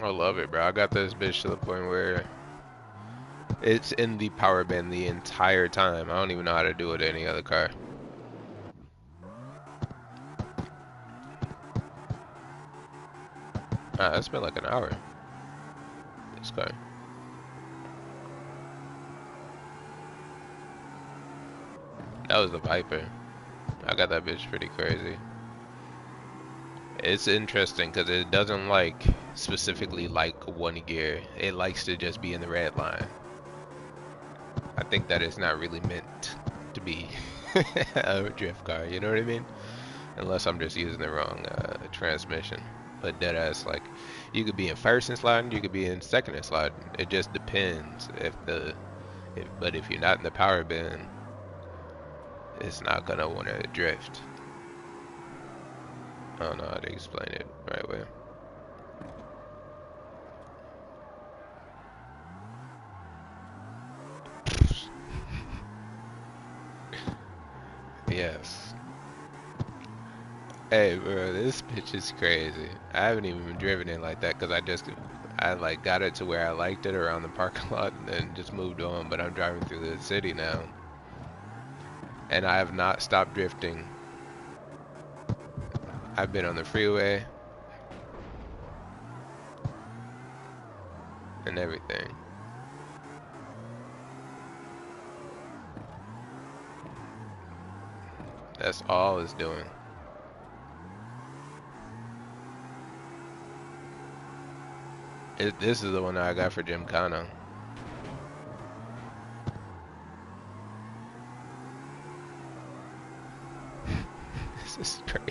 I love it, bro. I got this bitch to the point where it's in the power band the entire time. I don't even know how to do it in any other car. Ah, it's been like an hour. This car. That was the Viper. I got that bitch pretty crazy. It's interesting because it doesn't like specifically like one gear. It likes to just be in the red line. I think that it's not really meant to be a drift car. You know what I mean? Unless I'm just using the wrong transmission. But deadass, like, you could be in first and sliding, you could be in second and sliding. It just depends but if you're not in the power band, it's not gonna want to drift. I don't know how to explain it the right way. Yes. Hey, bro, this bitch is crazy. I haven't even been driven it like that because I like got it to where I liked it around the parking lot and then just moved on. But I'm driving through the city now, and I have not stopped drifting. I've been on the freeway and everything. That's all it's doing. This is the one that I got for Gymkhana. This is crazy.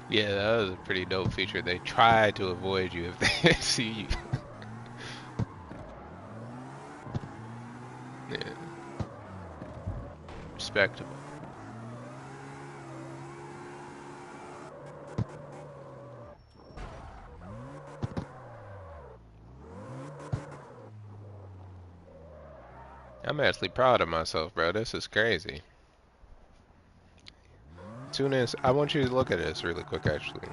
Yeah, that was a pretty dope feature. They try to avoid you if they see you. Yeah, respectable. I'm actually proud of myself, bro. This is crazy. Tune in. I want you to look at this really quick, actually.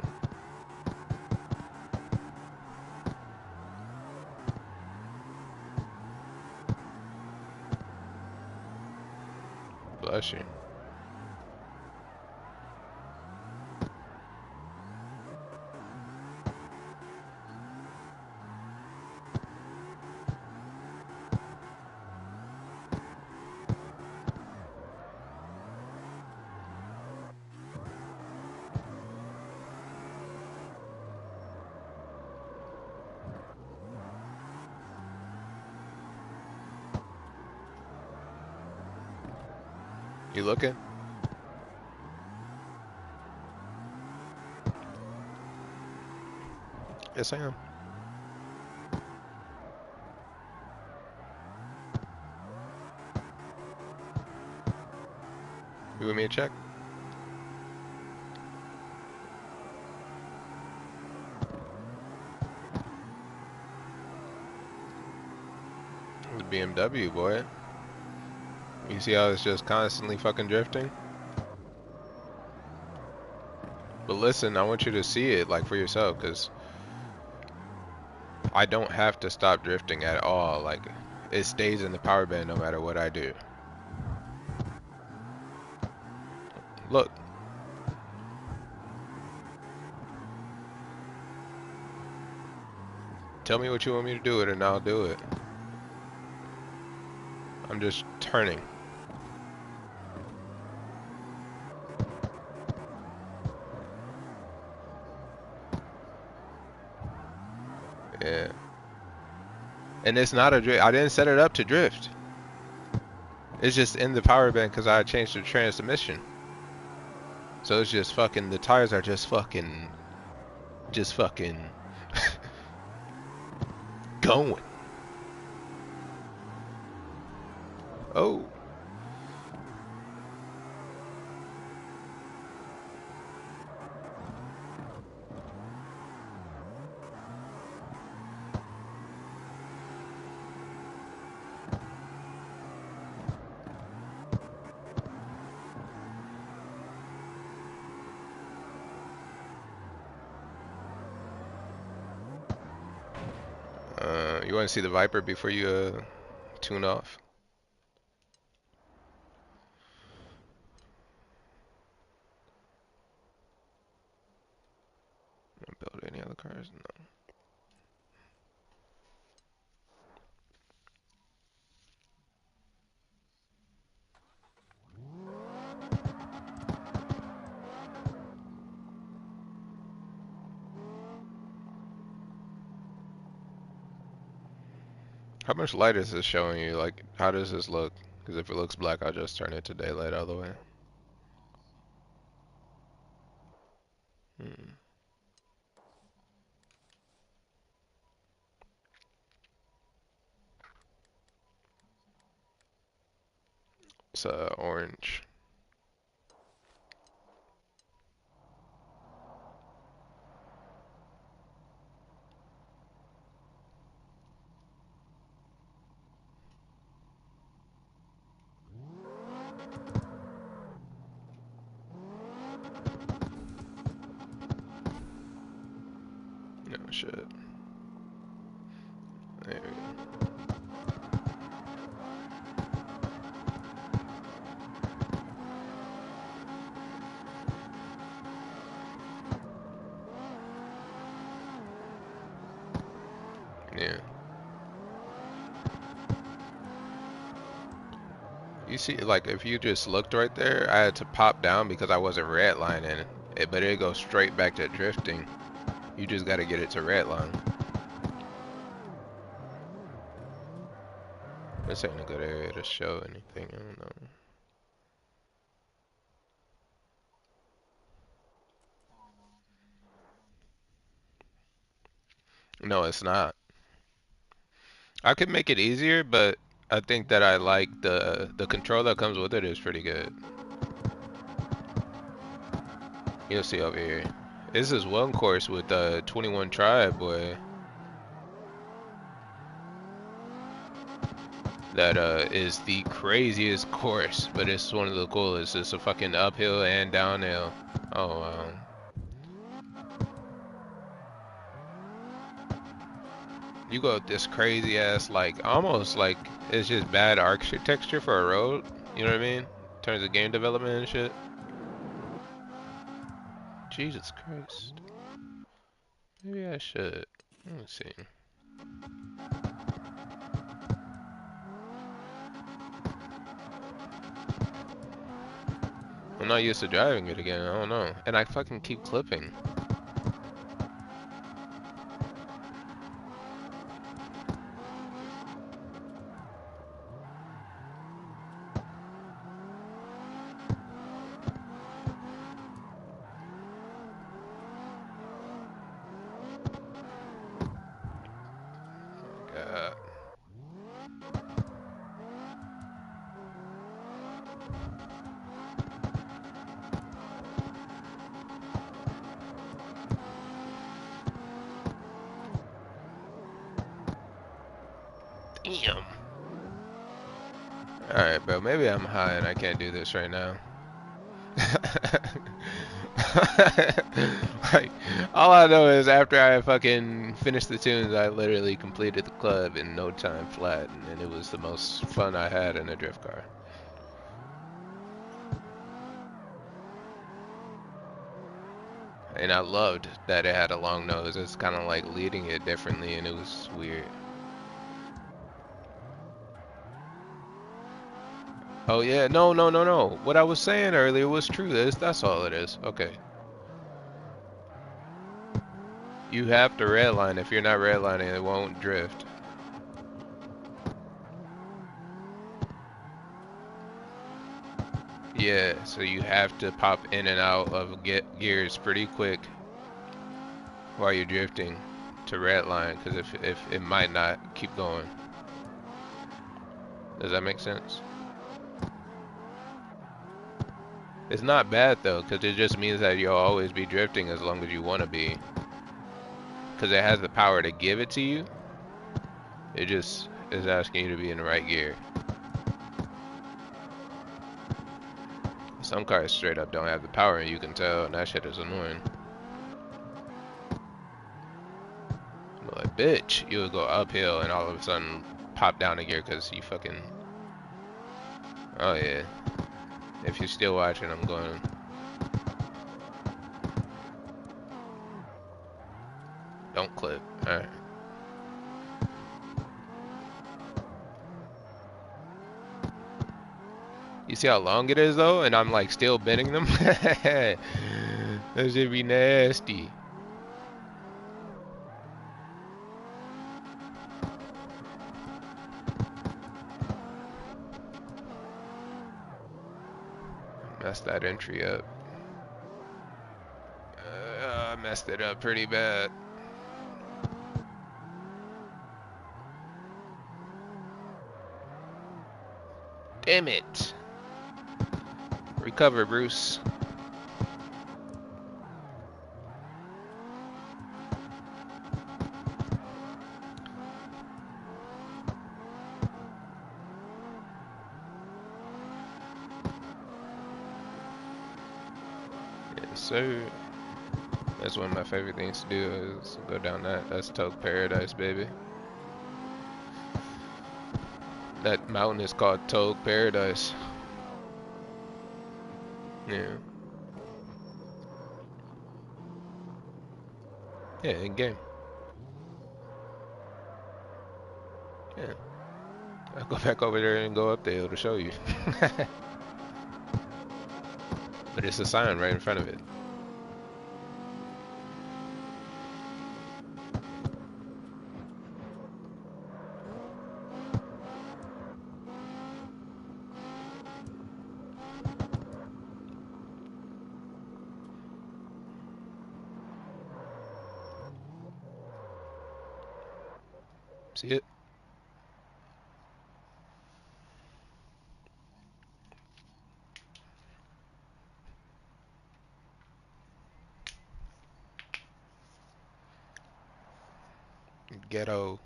Bless you. You looking? Yes, I am. You want me to check? It's a BMW, boy. You see how it's just constantly fucking drifting? But listen, I want you to see it like for yourself, because I don't have to stop drifting at all. Like, it stays in the power band no matter what I do. Look. Tell me what you want me to do it and I'll do it. I'm just turning. Yeah. And it's not a drift. I didn't set it up to drift. It's just in the power band because I changed the transmission. So it's just fucking, the tires are just fucking going. Oh. You want to see the Viper before you tune off? Build any other cars? No. How much light is this showing you? Like, how does this look? Because if it looks black, I'll just turn it to daylight all the way. Hmm. It's orange. No shit. There we go. Yeah. You see, like, if you just looked right there, I had to pop down because I wasn't redlining it, but it goes straight back to drifting. You just got to get it to redline. This ain't a good area to show anything. I don't know. No, it's not. I could make it easier, but I think that I like the control that comes with it is pretty good. You'll see over here. This is one course with 21 Tribe, boy. That is the craziest course, but it's one of the coolest. It's a fucking uphill and downhill. Oh wow. You go this crazy ass, like, almost like it's just bad architecture for a road. You know what I mean? In terms of game development and shit. Jesus Christ. Maybe I should. Let me see. I'm not used to driving it again. I don't know. And I fucking keep clipping. God. Damn. Alright, bro. Maybe I'm high and I can't do this right now. Like, all I know is after I fucking finished the tunes, I literally completed the club in no time flat, and it was the most fun I had in a drift car. And I loved that it had a long nose. It's kind of like leading it differently, and it was weird. Oh yeah, no. What I was saying earlier was true. That's all it is. Okay. You have to redline. If you're not redlining, it won't drift. Yeah, so you have to pop in and out of gears pretty quick while you're drifting to redline, because if it might not keep going. Does that make sense? It's not bad though, because it just means that you'll always be drifting as long as you want to be. Because it has the power to give it to you. It just is asking you to be in the right gear. Some cars straight up don't have the power, and you can tell, and that shit is annoying. But like, bitch, you'll go uphill and all of a sudden pop down a gear because you fucking... Oh yeah. If you're still watching, I'm going... Don't clip. Alright. You see how long it is though? And I'm like still bending them? That should be nasty. Messed that entry up. I messed it up pretty bad. Damn it. Recover, Bruce. Yes, sir. That's one of my favorite things to do is go down that. That's Toke Paradise, baby. That mountain is called Toke Paradise. Yeah. Yeah, in game. Yeah. I'll go back over there and go up there to show you. But it's a sign right in front of it. See it? Ghetto.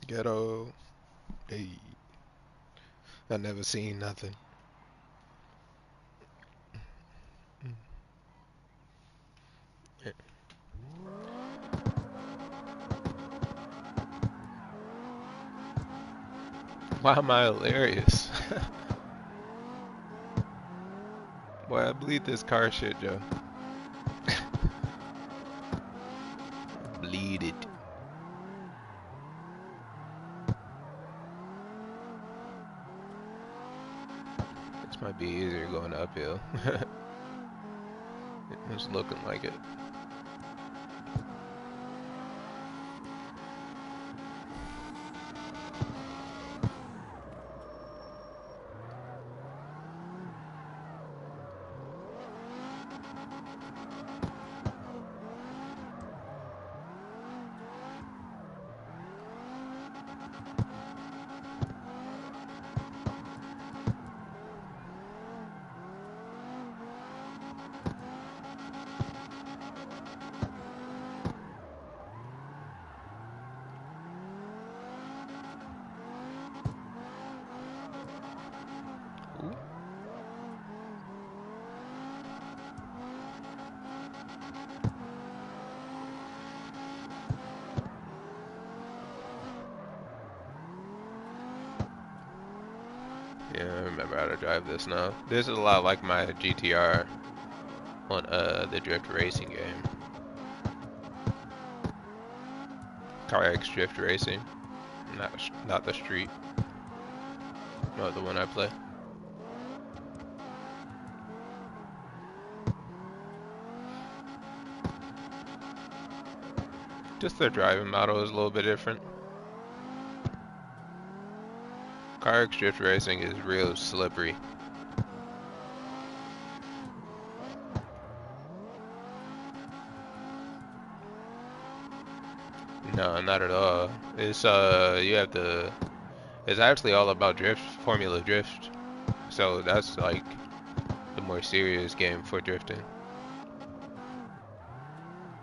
Ghetto. Hey. I never seen nothing. Why am I hilarious? Boy, I bleed this car shit, Joe. Bleed it. This might be easier going uphill. It's looking like it. Ooh. Yeah, I remember how to drive this now. This is a lot like my GTR on the Drift Racing game. CarX Drift Racing, not the street, not the one I play. Just the driving model is a little bit different. CarX drift racing is real slippery. No, not at all. It's you have to. It's actually all about drift, Formula Drift. So that's like the more serious game for drifting.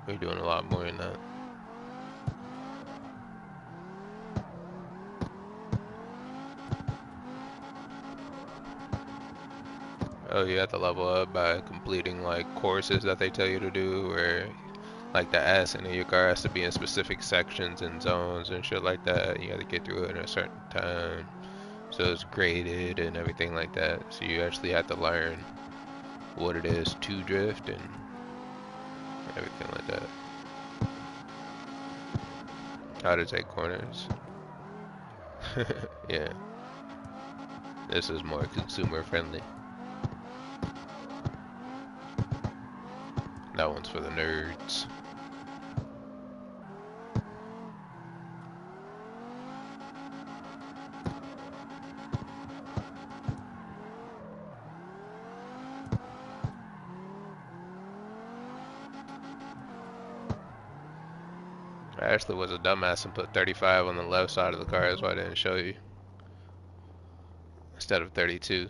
We're doing a lot more than that. Oh, you have to level up by completing like courses that they tell you to do, or like the ass in your car has to be in specific sections and zones and shit like that. You have to get through it in a certain time. So it's graded and everything like that. So you actually have to learn what it is to drift and everything like that. How to take corners. Yeah, this is more consumer friendly. That one's for the nerds. I actually was a dumbass and put 35 on the left side of the car, that's why I didn't show you. Instead of 32.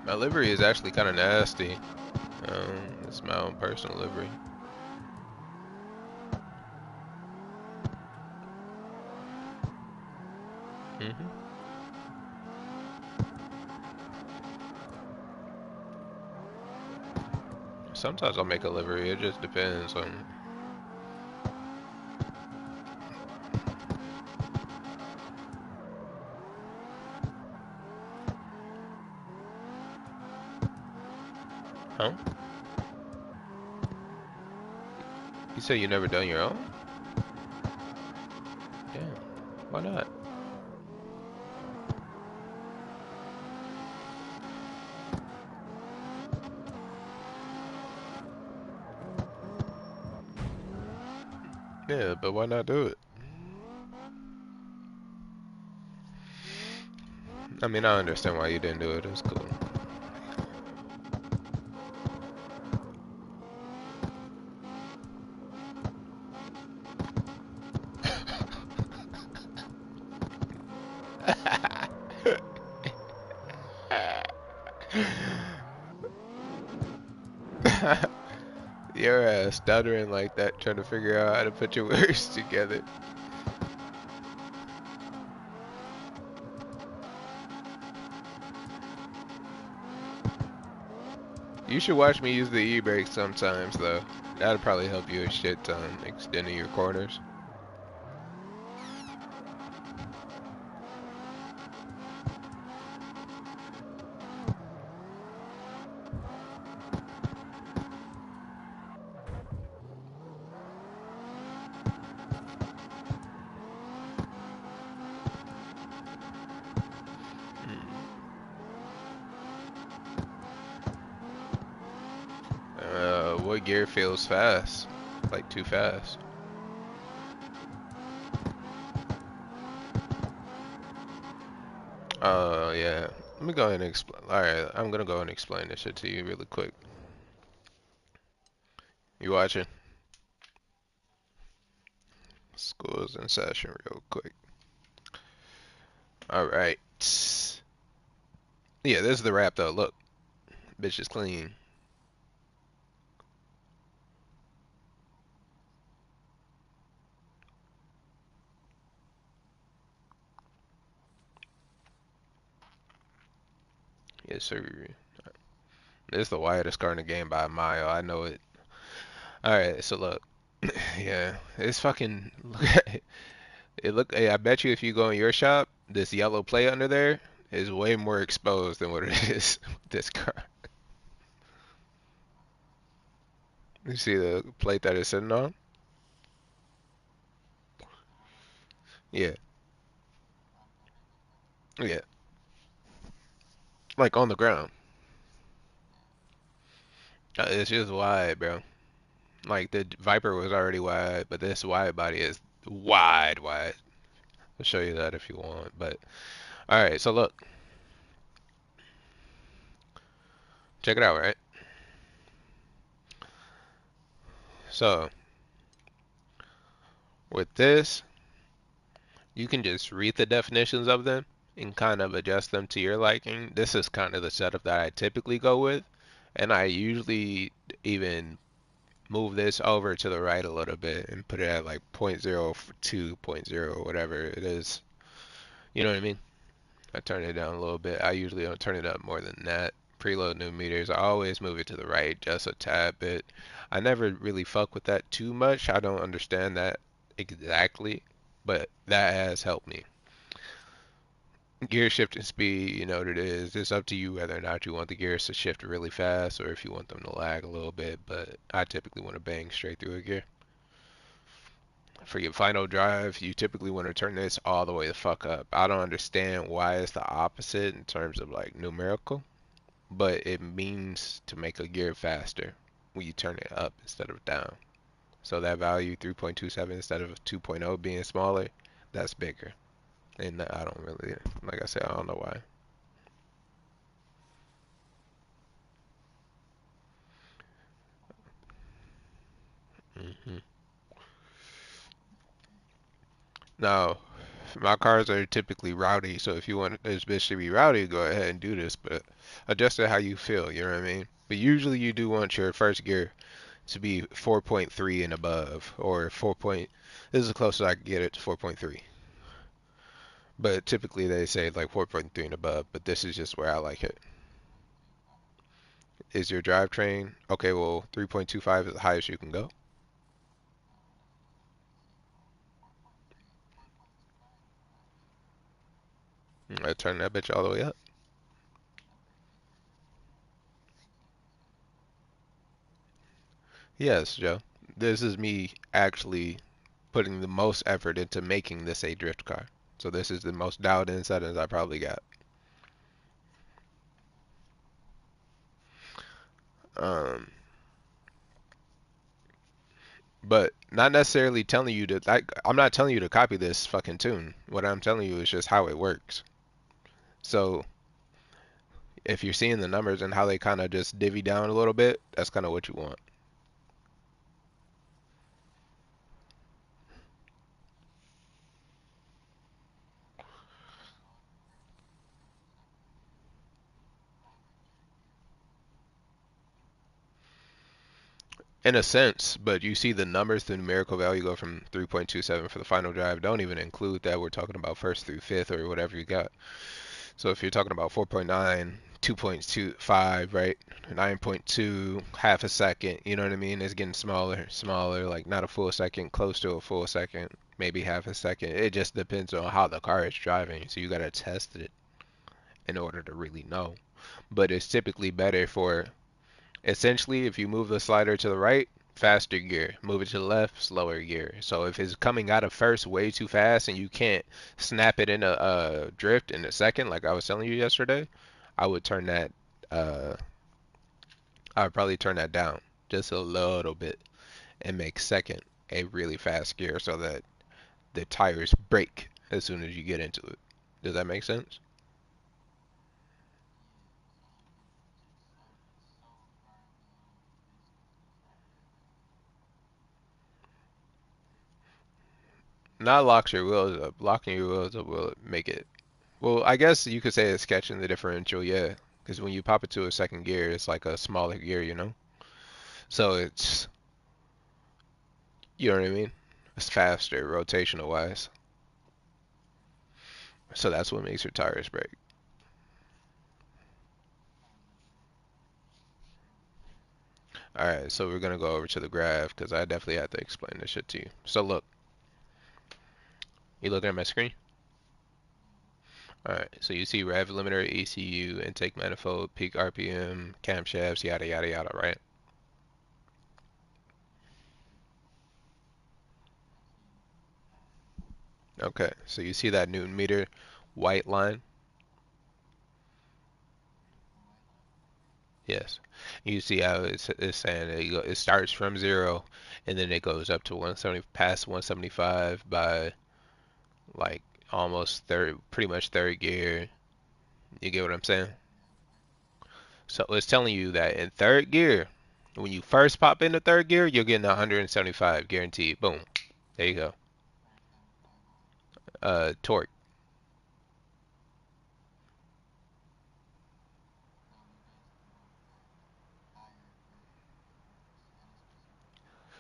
My livery is actually kind of nasty. It's my own personal livery. hmm Sometimes I'll make a livery, it just depends on... Huh? You say you never done your own? Yeah, why not? Yeah, but why not do it? I mean, I understand why you didn't do it, it's cool. Your ass stuttering like that, trying to figure out how to put your words together. You should watch me use the e-brake sometimes, though. That'd probably help you a shit ton, extending your corners. What gear feels fast? Like too fast. Oh, yeah. Let me go ahead and explain. Alright, I'm gonna go and explain this shit to you really quick. You watching? School's in session real quick. Alright. Yeah, this is the wrap though. Look. Bitch is clean. Yes, sir. This is the widest car in the game by a mile. I know it. Alright, so look. Yeah, it's fucking. It look. Hey, I bet you if you go in your shop, this yellow plate under there is way more exposed than what it is with this car. You see the plate that it's sitting on? Yeah, yeah. Like on the ground. It's just wide, bro. Like the Viper was already wide, but this wide body is wide, wide. I'll show you that if you want. But all right, so look, check it out, right? So with this, you can just read the definitions of them and kind of adjust them to your liking. This is kind of the setup that I typically go with, and I usually even move this over to the right a little bit and put it at like 0.02, point 0, whatever it is. You know what I mean? I turn it down a little bit. I usually don't turn it up more than that. Preload new meters, I always move it to the right just a tad bit. I never really fuck with that too much. I don't understand that exactly, but that has helped me. Gear shifting speed, you know what it is. It's up to you whether or not you want the gears to shift really fast or if you want them to lag a little bit, but I typically want to bang straight through a gear. For your final drive, you typically want to turn this all the way the fuck up. I don't understand why it's the opposite in terms of like numerical, but it means to make a gear faster when you turn it up instead of down. So that value 3.27 instead of 2.0 being smaller, that's bigger. And I don't really, like I said, I don't know why. hmm Now, my cars are typically rowdy, so if you want this bitch to be rowdy, go ahead and do this, but adjust it how you feel, you know what I mean? But usually you do want your first gear to be 4.3 and above, or 4. This is the closest I can get it to 4.3. But typically they say like 4.3 and above, but this is just where I like it. Is your drivetrain okay? Well, 3.25 is the highest you can go. I turn that bitch all the way up. Yes, Joe. This is me actually putting the most effort into making this a drift car. So this is the most dialed in settings I probably got. Um, but not necessarily telling you to like. I'm not telling you to copy this fucking tune. What I'm telling you is just how it works. So if you're seeing the numbers and how they kind of just divvy down a little bit, that's kind of what you want. In a sense, but you see the numbers, the numerical value go from 3.27 for the final drive. Don't even include that we're talking about first through fifth or whatever you got. So if you're talking about 4.9, 2.25, right? 9.2, half a second, you know what I mean? It's getting smaller, smaller, like not a full second, close to a full second, maybe half a second. It just depends on how the car is driving. So you got to test it in order to really know. But it's typically better for essentially if you move the slider to the right, faster gear. Move it to the left, slower gear. So if it's coming out of first way too fast and you can't snap it in a drift in a second, like I was telling you yesterday, I would turn that. Uh, I would probably turn that down just a little bit and make second a really fast gear so that the tires break as soon as you get into it. Does that make sense? Not locks your wheels up. Locking your wheels up will make it. Well, I guess you could say it's catching the differential, yeah. Because when you pop it to a second gear, it's like a smaller gear, you know? So it's, you know what I mean? It's faster, rotational wise. So that's what makes your tires break. Alright, so we're gonna go over to the graph because I definitely have to explain this shit to you. So look, you looking at my screen? Alright, so you see rev limiter, ECU, intake manifold, peak RPM, camshafts, yada yada yada, right? Okay, so you see that Newton meter white line? Yes. You see how it's saying it starts from 0 and then it goes up to 170 past 175 by like almost third, pretty much third gear. You get what I'm saying? So it's telling you that in third gear, when you first pop into third gear, you're getting 175 guaranteed. Boom. There you go. Torque.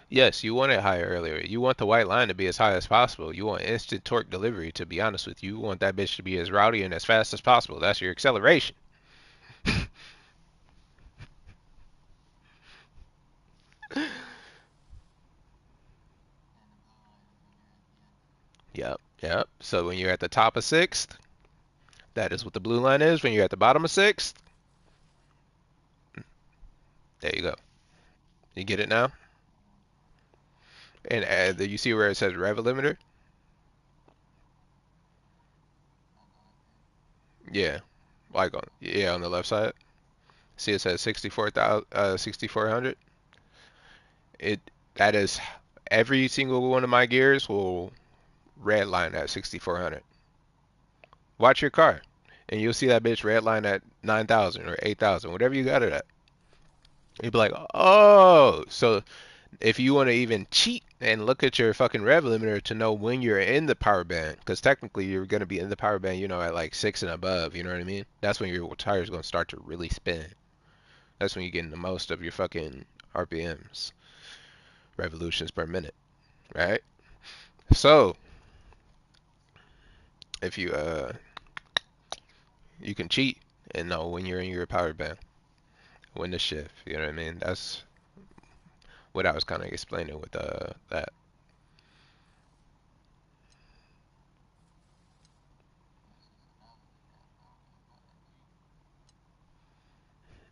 Yes, you want it higher earlier. You want the white line to be as high as possible. You want instant torque delivery, to be honest with you. You want that bitch to be as rowdy and as fast as possible. That's your acceleration. Yep, yep. So when you're at the top of sixth, that is what the blue line is. When you're at the bottom of sixth, there you go. You get it now? And you see where it says rev limiter? Yeah, like on the left side. See it says 6400. It that is every single one of my gears will red line at 6400. Watch your car, and you'll see that bitch red line at 9000 or 8000, whatever you got it at. You'd be like, oh, so if you want to even cheat and look at your fucking rev limiter to know when you're in the power band, because technically you're gonna be in the power band, at like 6 and above. You know what I mean? That's when your tire's gonna start to really spin. That's when you're getting the most of your fucking RPMs, revolutions per minute, right? So if you can cheat and know when you're in your power band, when to shift. You know what I mean? That's what I was kind of explaining with that.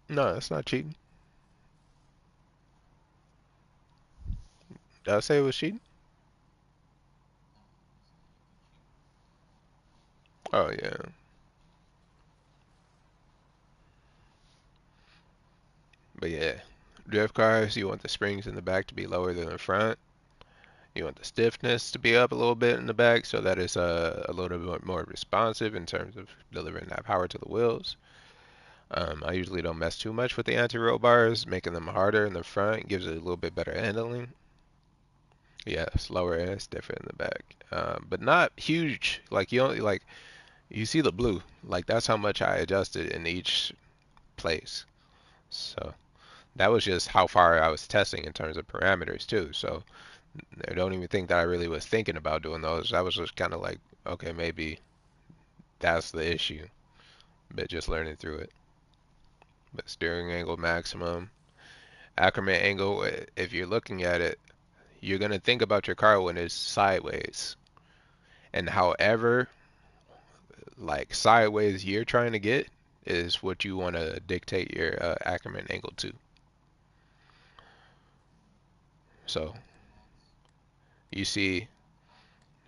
No, that's not cheating. Did I say it was cheating? Oh yeah. But yeah, drift cars, you want the springs in the back to be lower than the front. You want the stiffness to be up a little bit in the back, so that is a little bit more responsive in terms of delivering that power to the wheels. I usually don't mess too much with the anti-roll bars, making them harder in the front gives it a little bit better handling. Yeah, slower and stiffer in the back, but not huge. Like you only like you see the blue. Like that's how much I adjusted in each place. So that was just how far I was testing in terms of parameters too. So I don't even think that I really was thinking about doing those. I was just kind of like, okay, maybe that's the issue, but just learning through it. But steering angle maximum, Ackerman angle, if you're looking at it, you're gonna think about your car when it's sideways. And however, like sideways you're trying to get is what you want to dictate your Ackerman angle to. So you see,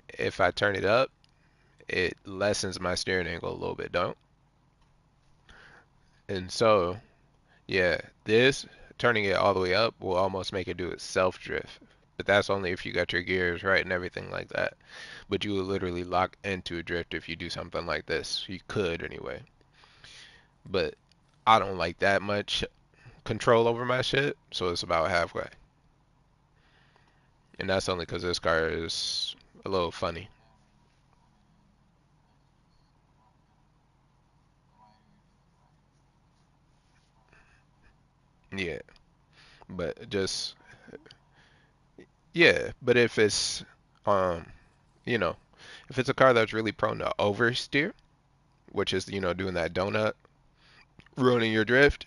if I turn it up, it lessens my steering angle a little bit, don't? And so, yeah, this turning it all the way up will almost make it do its self drift. But that's only if you got your gears right and everything like that. But you will literally lock into a drift if you do something like this. You could anyway. But I don't like that much control over my shit, so it's about halfway. And that's only because this car is a little funny. Yeah, but just yeah. But if it's um, you know, if it's a car that's really prone to oversteer, which is doing that donut, ruining your drift,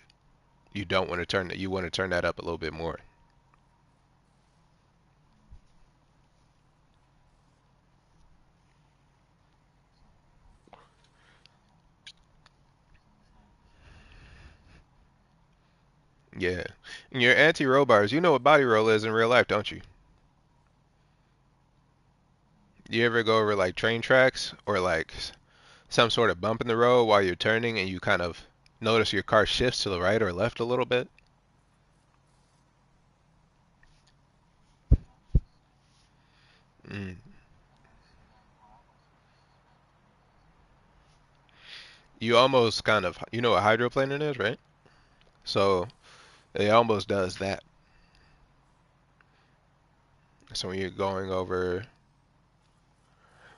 you don't want to turn that. You want to turn that up a little bit more. Yeah. And your anti-roll bars, you know what body roll is in real life, don't you? You ever go over like train tracks or like some sort of bump in the road while you're turning and you kind of Notice your car shifts to the right or left a little bit. Mm. You almost kind of, you know what hydroplaning is, right? So it almost does that. So when you're going over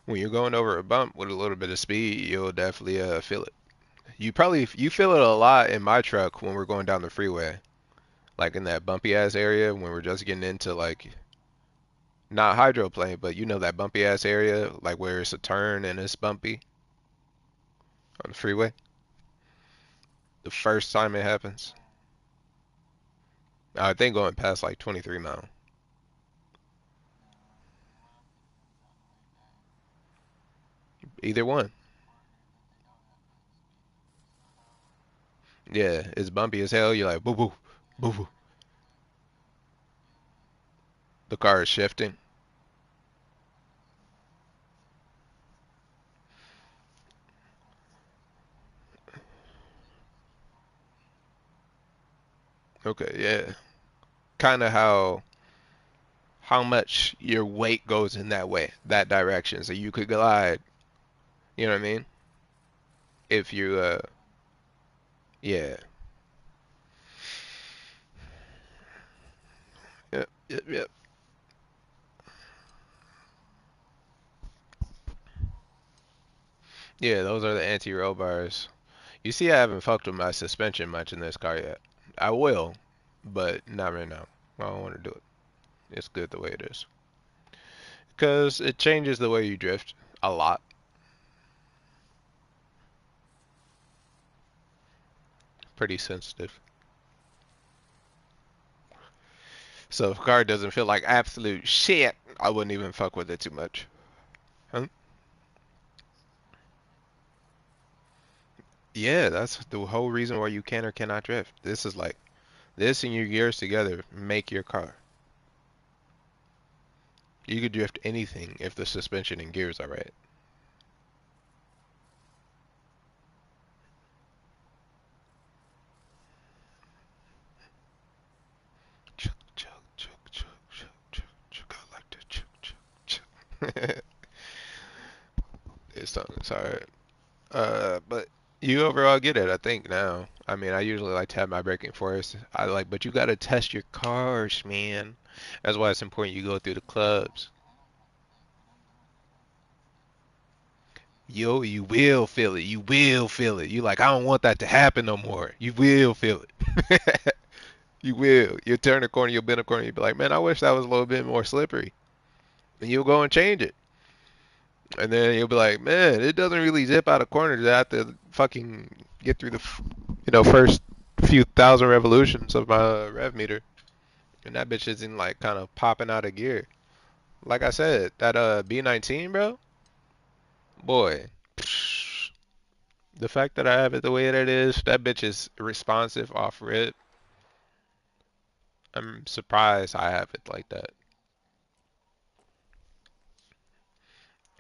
a bump with a little bit of speed, you'll definitely feel it. You feel it a lot in my truck when we're going down the freeway, like in that bumpy ass area when we're just getting into like not hydroplane, but you know that bumpy ass area, like where it's a turn and it's bumpy on the freeway. The first time it happens, I think going past like 23 mile. Either one. Yeah, it's bumpy as hell. You're like boo boo, boo boo. The car is shifting. Okay, yeah. Kind of how much your weight goes in that way, that direction. So you could glide. You know what I mean? If you yeah. Yep, yep, yep. Yeah, those are the anti-roll bars. You see, I haven't fucked with my suspension much in this car yet. I will, but not right now. I don't want to do it. It's good the way it is. Because it changes the way you drift a lot. Pretty sensitive. So if a car doesn't feel like absolute shit, I wouldn't even fuck with it too much. Huh? Yeah, that's the whole reason why you can or cannot drift. This is like, this and your gears together make your car. You could drift anything if the suspension and gears are right. Chuk, chuk, chuk, chuk, chuk, chuk, chuk. I like to chuk, chuk, chuk. This song is hard. But you overall get it, I think now. I mean, I usually like to have my braking force. But you gotta test your cars, man. That's why it's important you go through the clubs. Yo, you will feel it. You will feel it. You like, I don't want that to happen no more. You will feel it. You will. You'll turn a corner, you'll bend a corner, you'll be like, man, I wish that was a little bit more slippery. And you'll go and change it. And then you'll be like, man, it doesn't really zip out of corners. I have to fucking get through the, first few thousand revolutions of my rev meter. And that bitch isn't like kind of popping out of gear. Like I said, that B19, bro, boy, the fact that I have it the way that it is, that bitch is responsive off rip. I'm surprised I have it like that.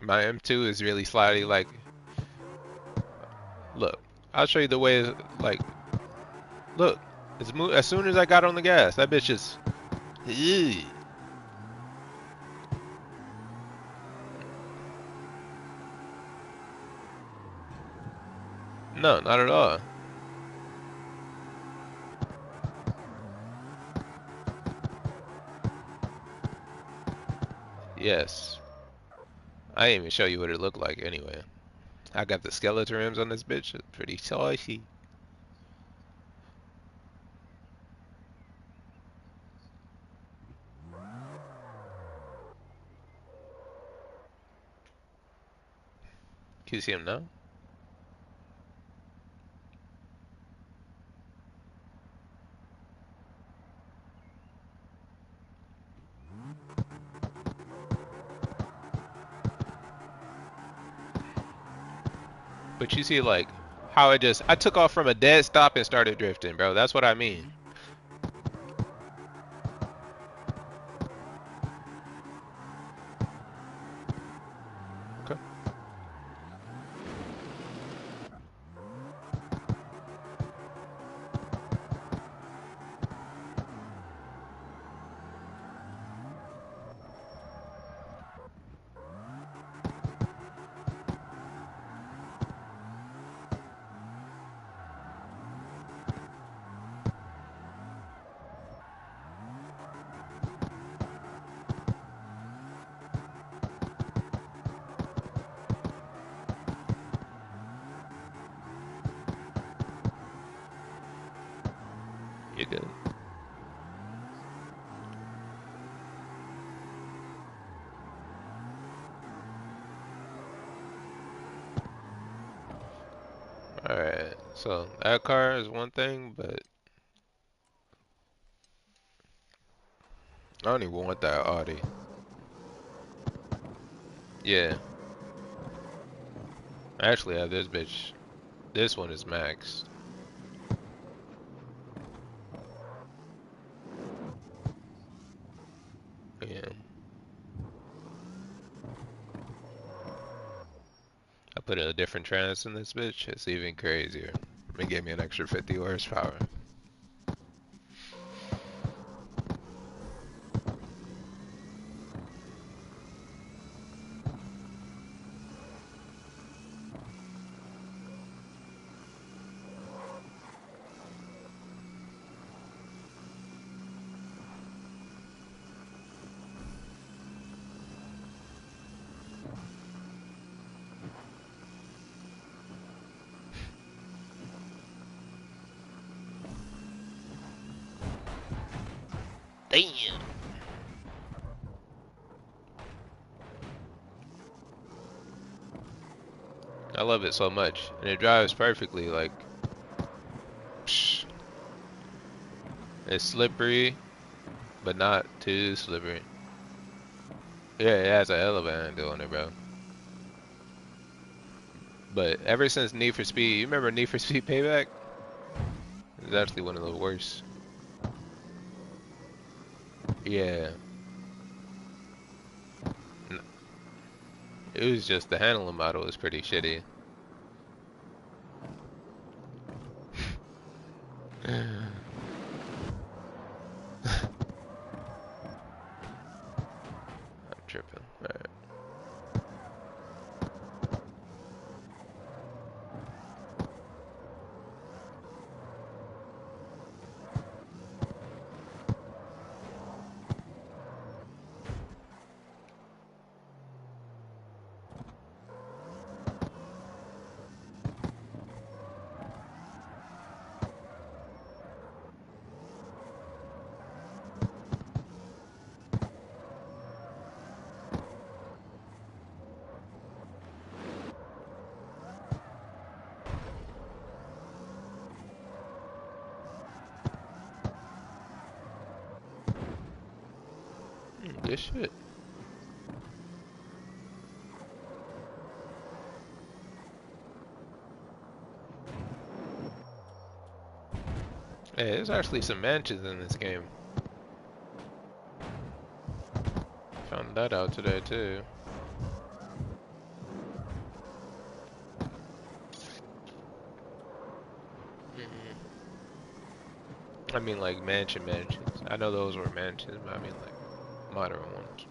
My M2 is really slidey. Like, look, I'll show you the way. Like, look, as soon as I got on the gas, that bitch is. Ew. No, not at all. Yes. I didn't even show you what it looked like anyway. I got the skeleton rims on this bitch. It's pretty saucy. Can you see him now? But you see, like, how I took off from a dead stop and started drifting, bro. That's what I mean. Okay. So that car is one thing, but I don't even want that Audi. Yeah, I actually have this bitch. This one is maxed. Yeah, I put a different trans in this bitch. It's even crazier. It gave me an extra 50 horsepower. Damn. I love it so much, and it drives perfectly. Like, psh, it's slippery, but not too slippery. Yeah, it has a hell of a handle on it, bro. But ever since Need for Speed, you remember Need for Speed Payback? It's actually one of the worst. Yeah, it was just the handling model was pretty shitty. I'm tripping. Alright. Good shit. Hey, there's actually some mansions in this game. Found that out today too. I mean, like mansions. I know those were mansions, but I mean like modern ones.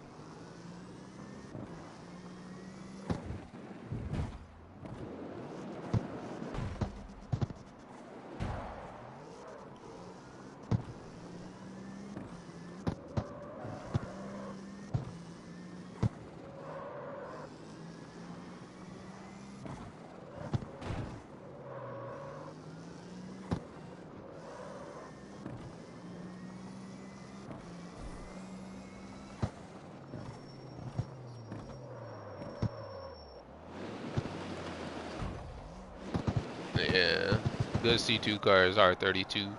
Yeah, good C2 cars are 32.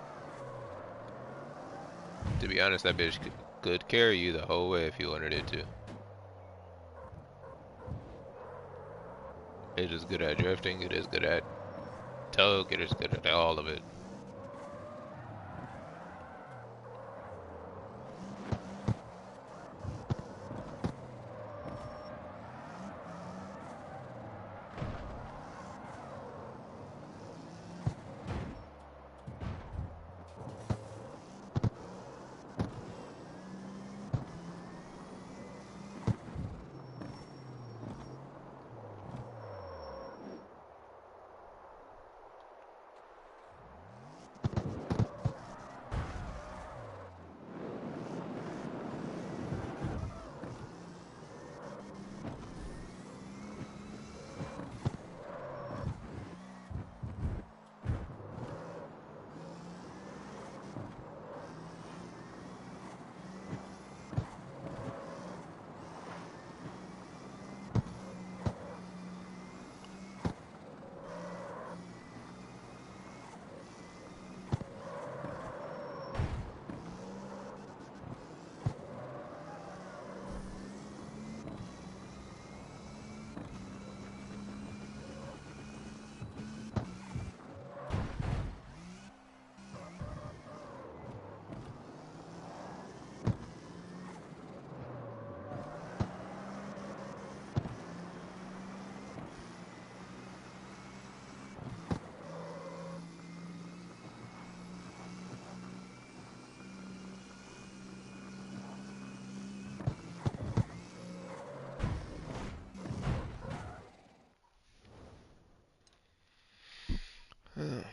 To be honest, that bitch could carry you the whole way if you wanted it to. It is good at drifting. It is good at towing. It is good at all of it. man.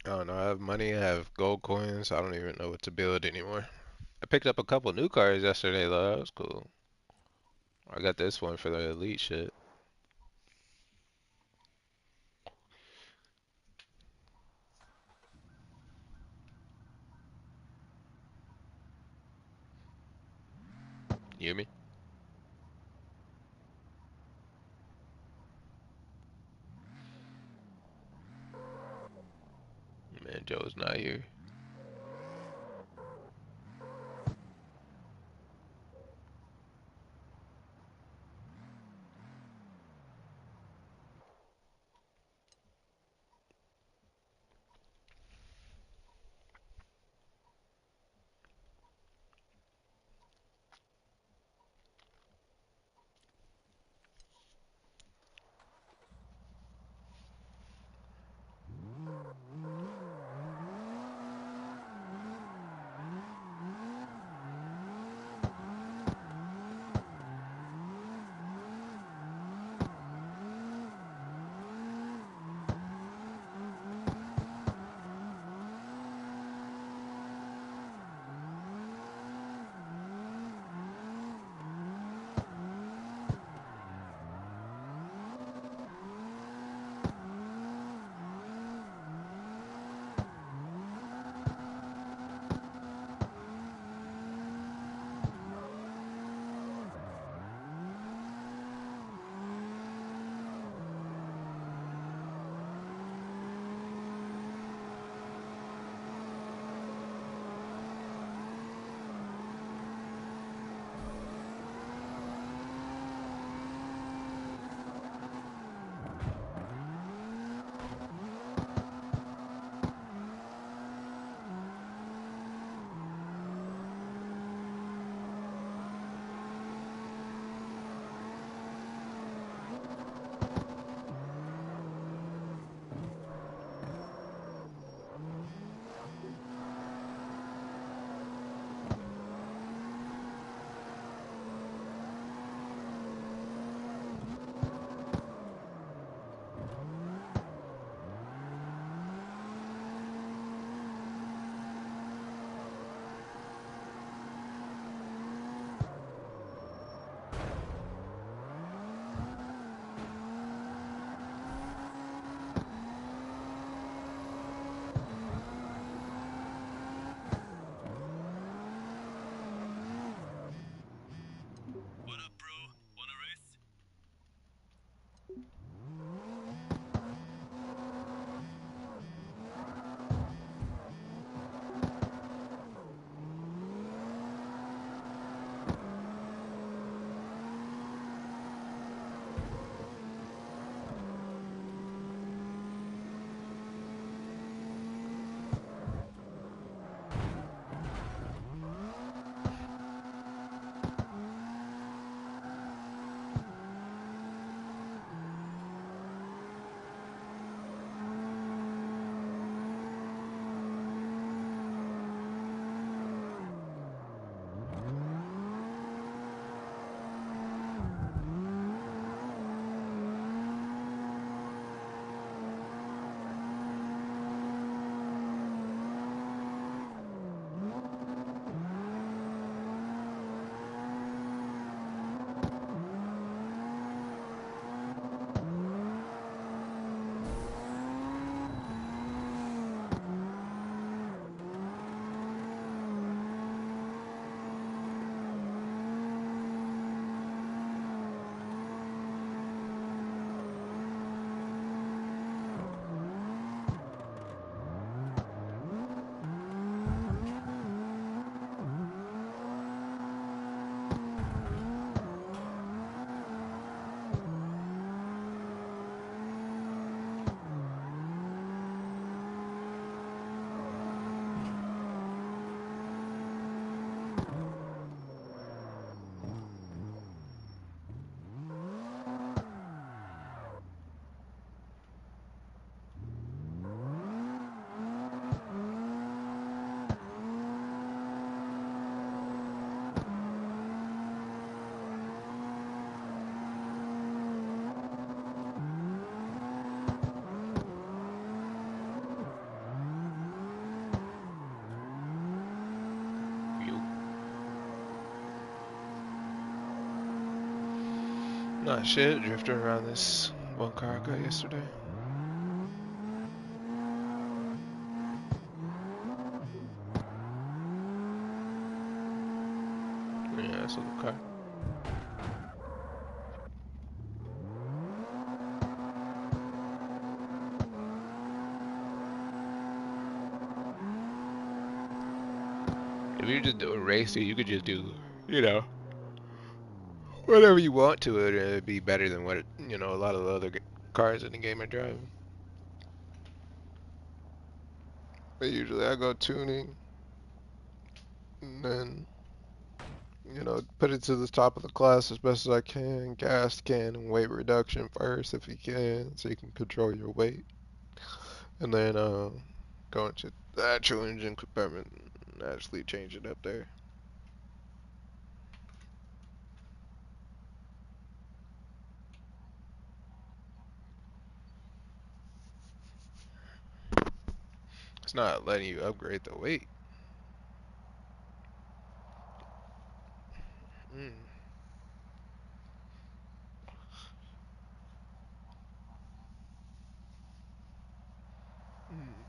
I don't know. I have money. I have gold coins. I don't even know what to build anymore. I picked up a couple new cars yesterday, though. That was cool. I got this one for the elite shit. You hear me? Man, Joe's not here. Not shit, drifting around this one car I got yesterday. Yeah, that's a little car. If you just do a race, you could just do, you know, whatever you want to it, and it'd be better than what, a lot of the other cars in the game are driving. But usually I go tuning, and then, put it to the top of the class as best as I can, gas can, and weight reduction first if you can, so you can control your weight. And then go into the actual engine compartment and actually change it up there. It's not letting you upgrade the weight. Mm. Mm.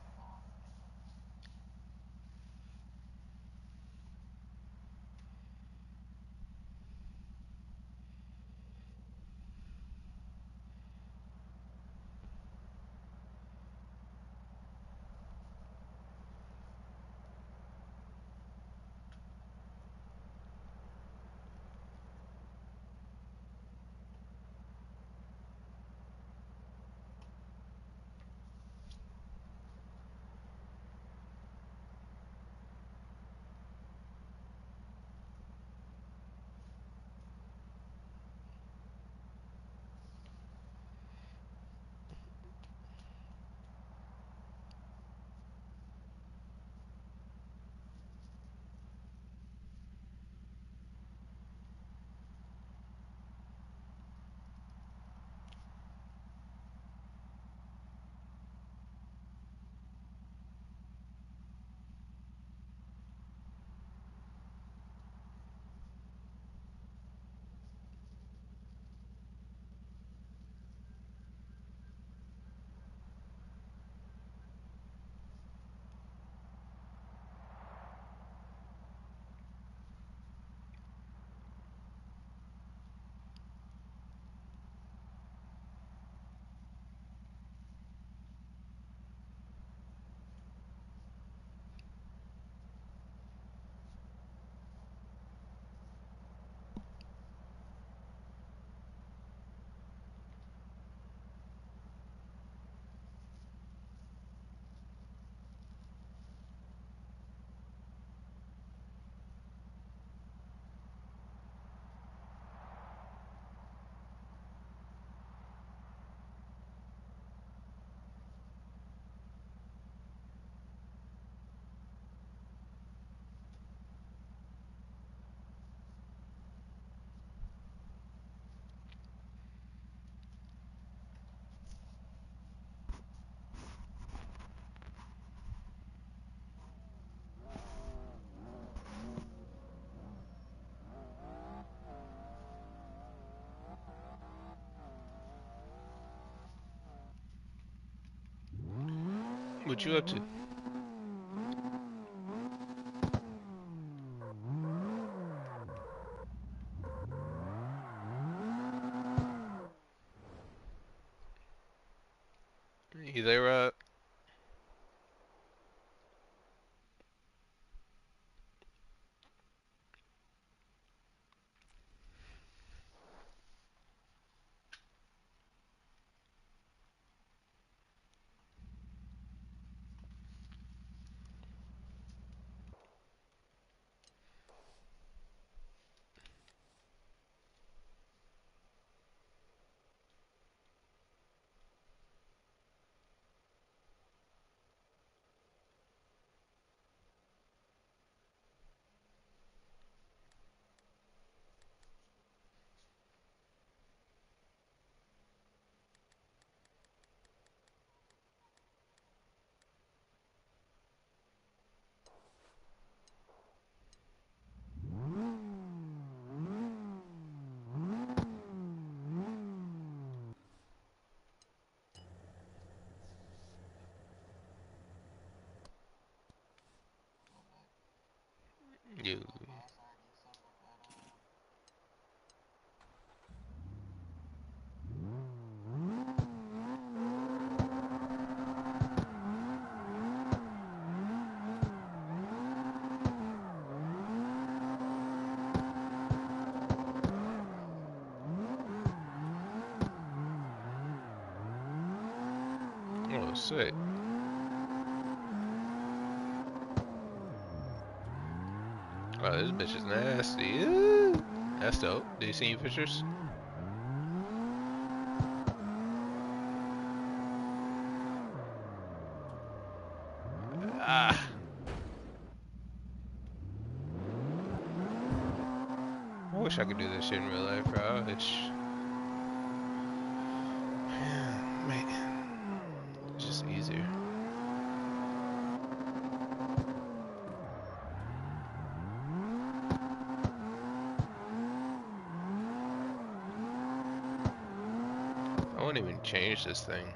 What you up to? You there, Rob? sick. Oh, this bitch is nasty. Ooh. That's dope. Do you see any pictures? Ah. I wish I could do this shit in real life, bro. It's man, it's just easier. I won't even change this thing.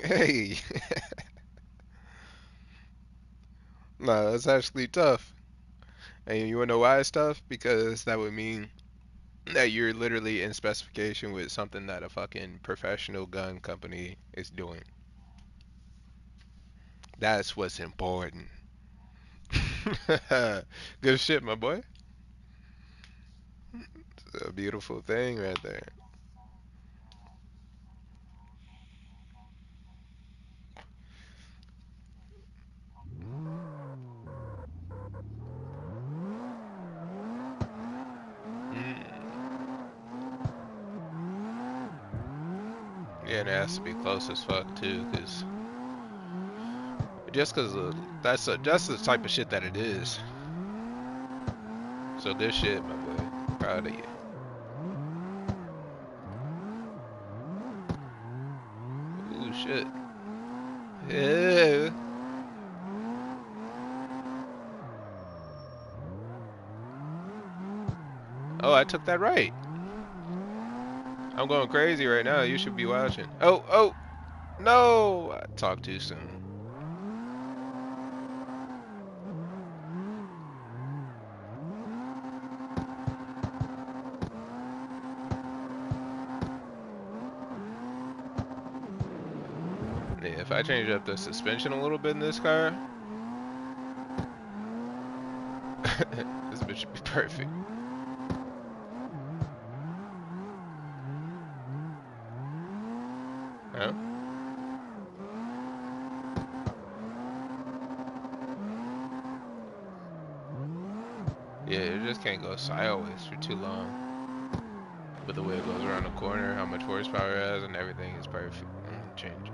Hey. No, that's actually tough. And you wanna know why it's tough? Because that would mean that you're literally in specification with something that a fucking professional gun company is doing. That's what's important. Good shit, my boy. It's a beautiful thing right there. Mm. Yeah, and it has to be close as fuck too, cause just cause that's the type of shit that it is. So good shit, my boy. Proud of you. Ooh shit. Yeah. Oh, I took that right. I'm going crazy right now. You should be watching. Oh, no! I talked too soon. Yeah, if I change up the suspension a little bit in this car, this bitch should be perfect. Huh? Yeah, it just can't go sideways for too long. But the way it goes around the corner, how much horsepower it has, and everything is perfect. Change it.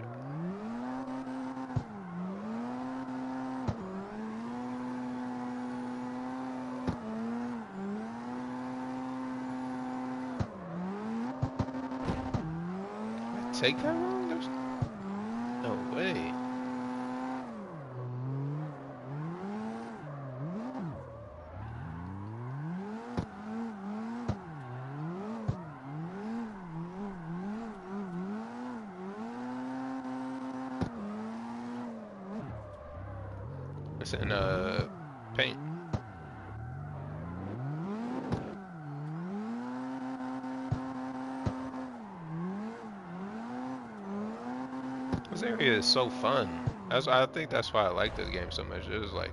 Did I take that wrong? There's no way. It's in paint. This area is so fun. I think that's why I like this game so much. It was like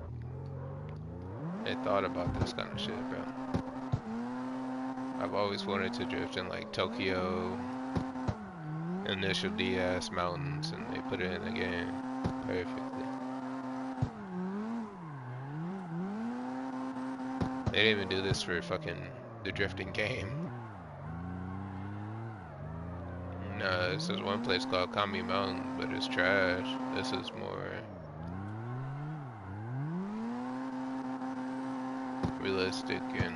they thought about this kind of shit, bro. I've always wanted to drift in like Tokyo, Initial DS mountains, and they put it in the game perfectly. They didn't even do this for fucking the drifting game. No, this is one place called Kami Mountain, but it's trash. This is more realistic and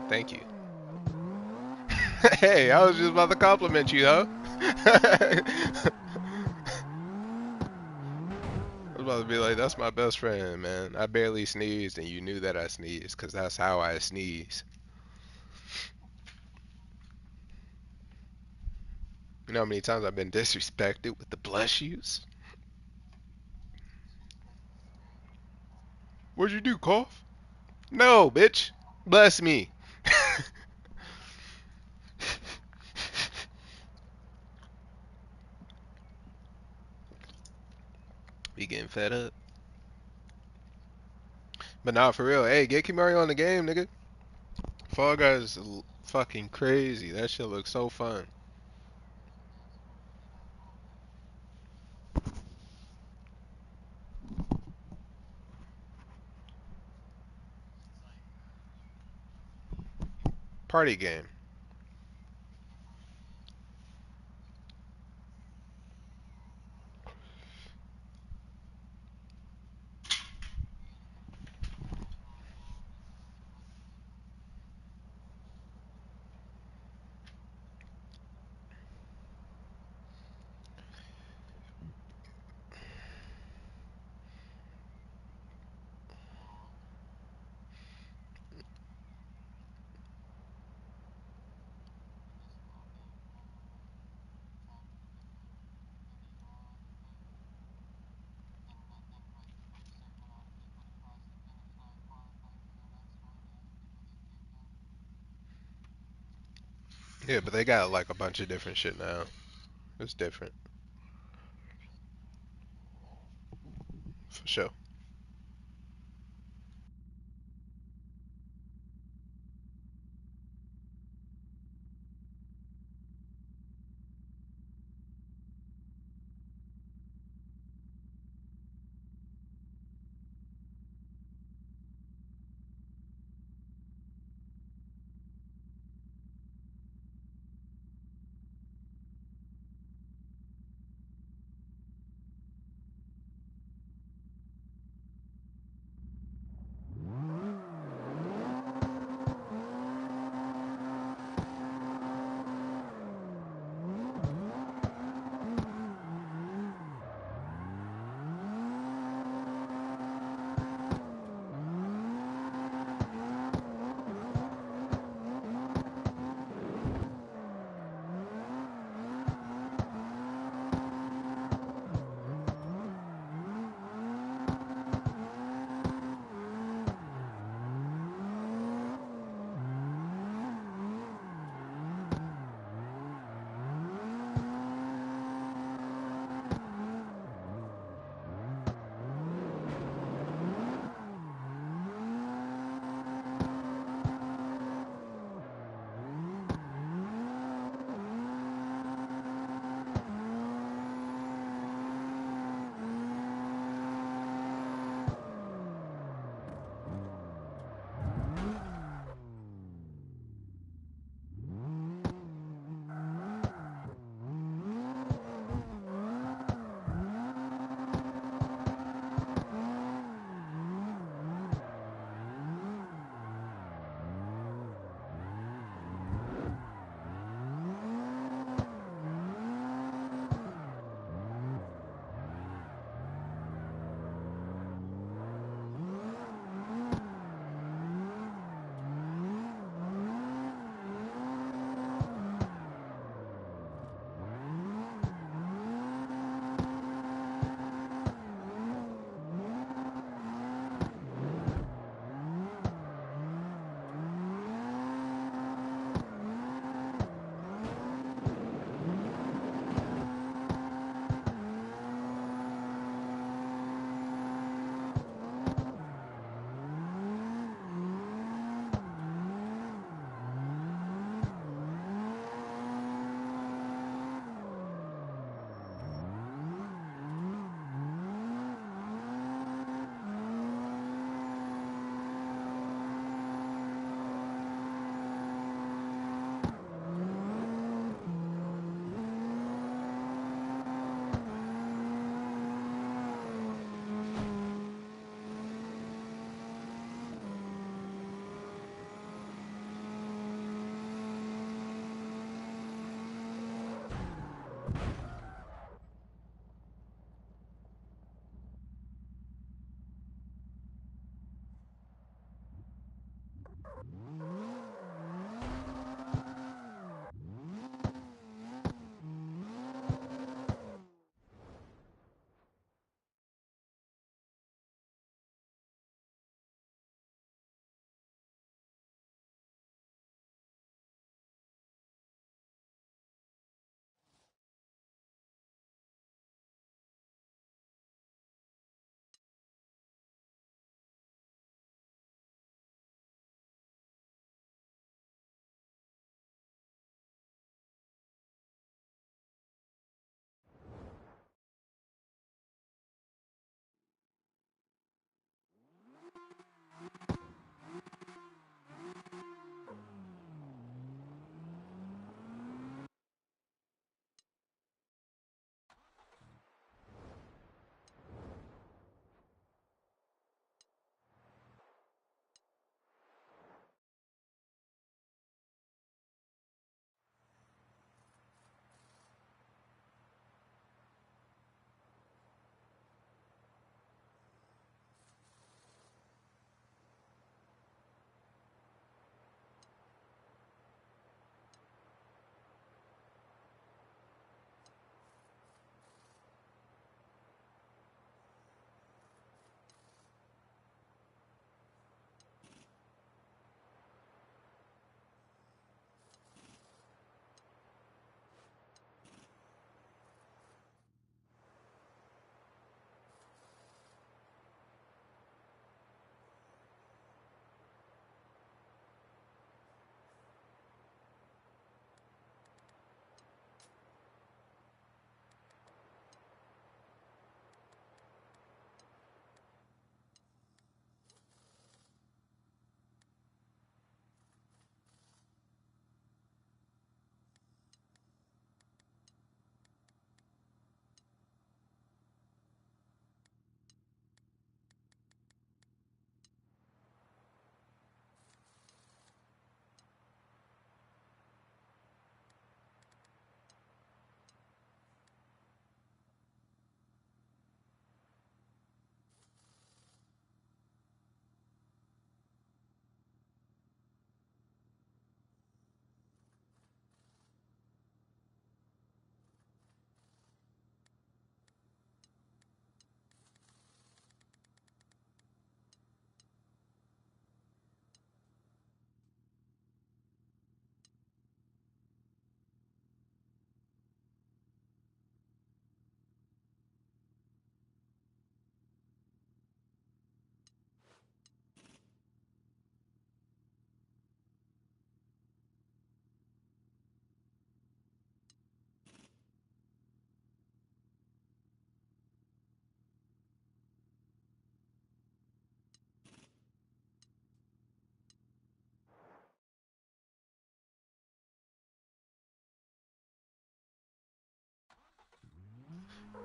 thank you. Hey, I was just about to compliment you, huh? I was about to be like, that's my best friend, man. I barely sneezed, and you knew that I sneezed, because that's how I sneeze. You know how many times I've been disrespected with the bless yous? What'd you do, cough? No, bitch. Bless me. Be getting fed up. But nah, for real. Hey, get Kimari on the game, nigga. Fall Guys is fucking crazy. That shit looks so fun. Party game. Yeah, but they got like a bunch of different shit now. It's different. For sure.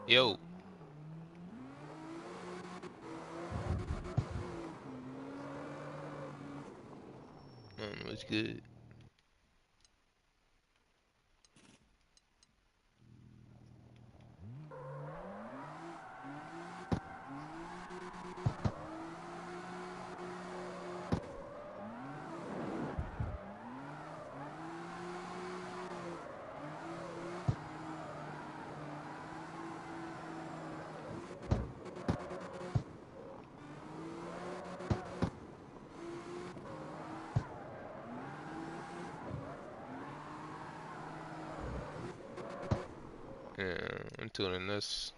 Yo, what's good? Yeah, I'm tuning this.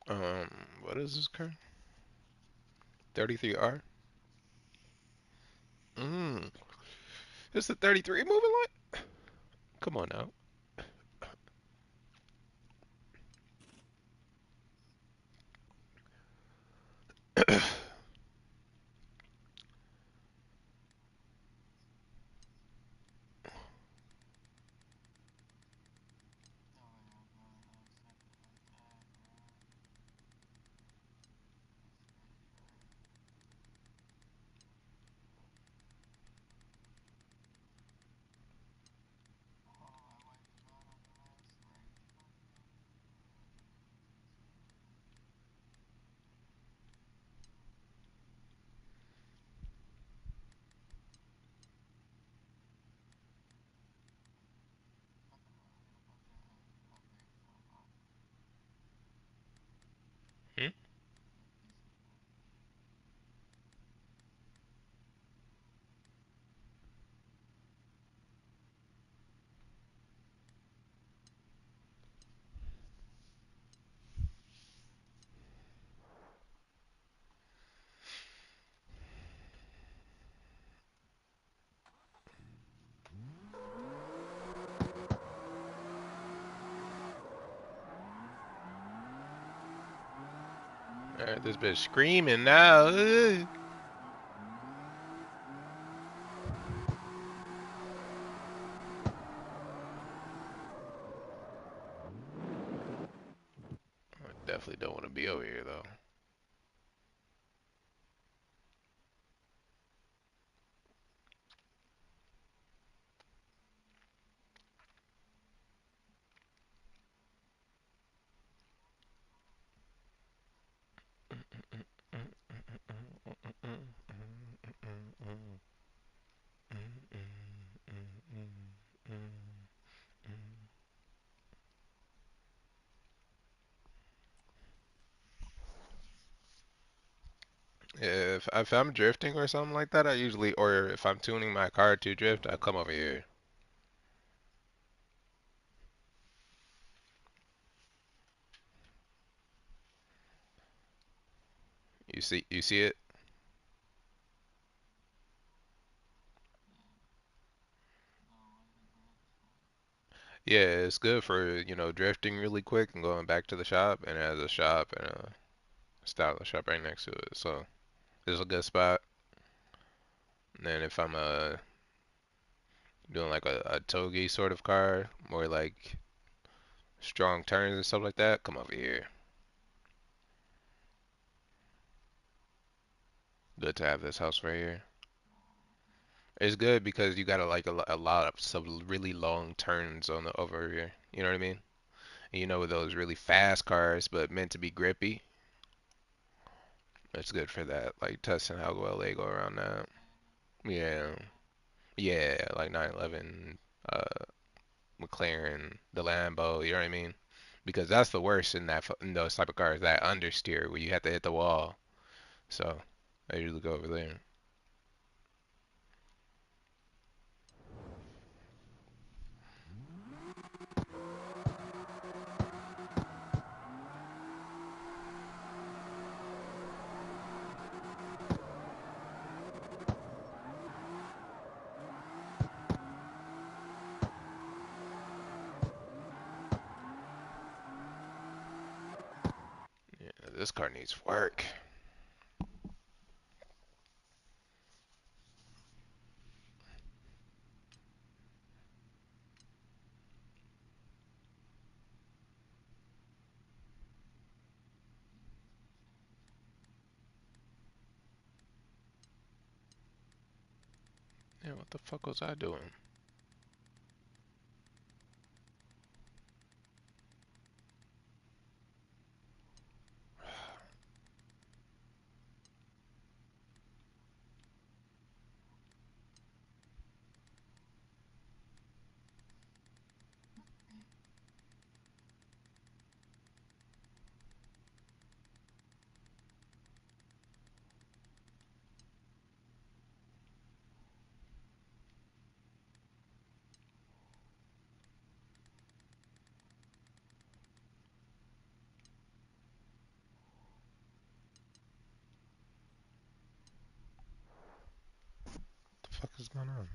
What is this car? 33R? Mm, it's the 33 moving like? Come on now. Hmm? Alright, this bitch screaming now. Ugh. I definitely don't want to be over here though. If I'm drifting or something like that, I usually, or if I'm tuning my car to drift, I come over here. You see it? Yeah, it's good for, drifting really quick and going back to the shop, and it has a shop and a stylish shop right next to it. So it's a good spot. And then if I'm doing like a togi sort of car, more like strong turns and stuff like that, come over here. Good to have this house right here. It's good because you got a lot of some really long turns on the over here. You know what I mean? And with those really fast cars, but meant to be grippy, it's good for that. Like testing how well they go around that. Yeah, yeah, like 911, McLaren, the Lambo. You know what I mean? Because that's the worst in those type of cars, that understeer where you have to hit the wall. So I usually go over there. Yeah, this car needs work. Man, what the fuck was I doing? What the fuck is going on?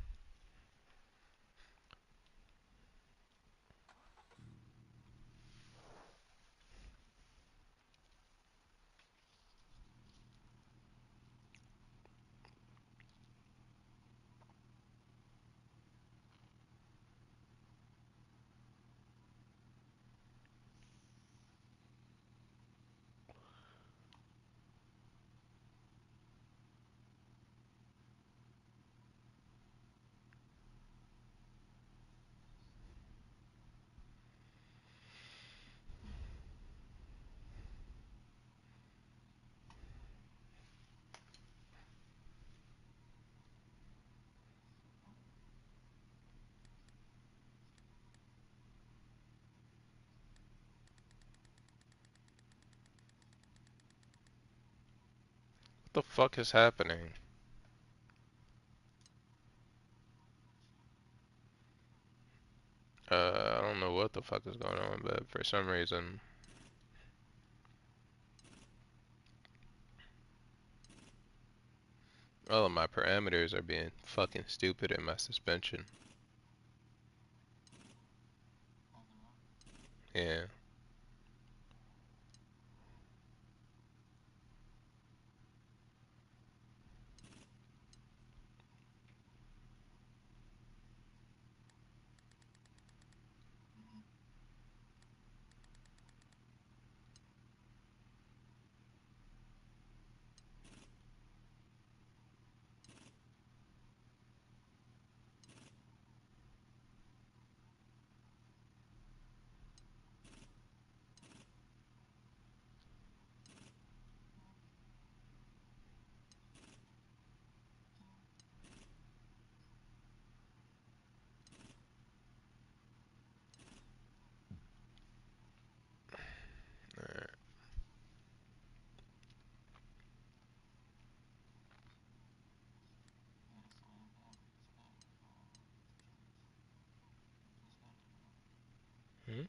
What the fuck is happening? I don't know what the fuck is going on, but for some reason, all of my parameters are being fucking stupid in my suspension. Yeah. Alright. Hmm?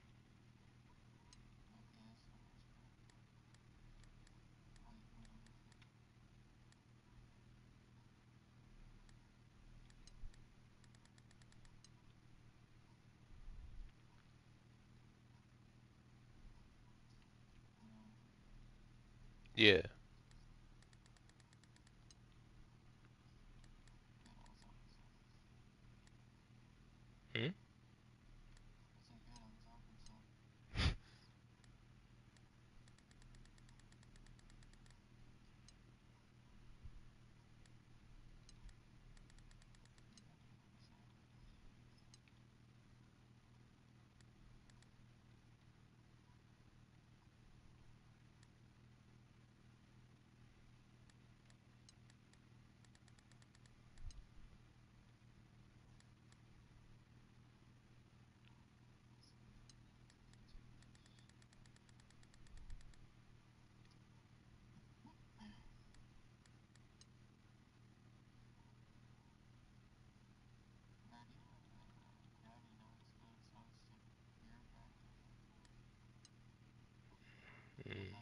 Yeah. Hmm? Mm.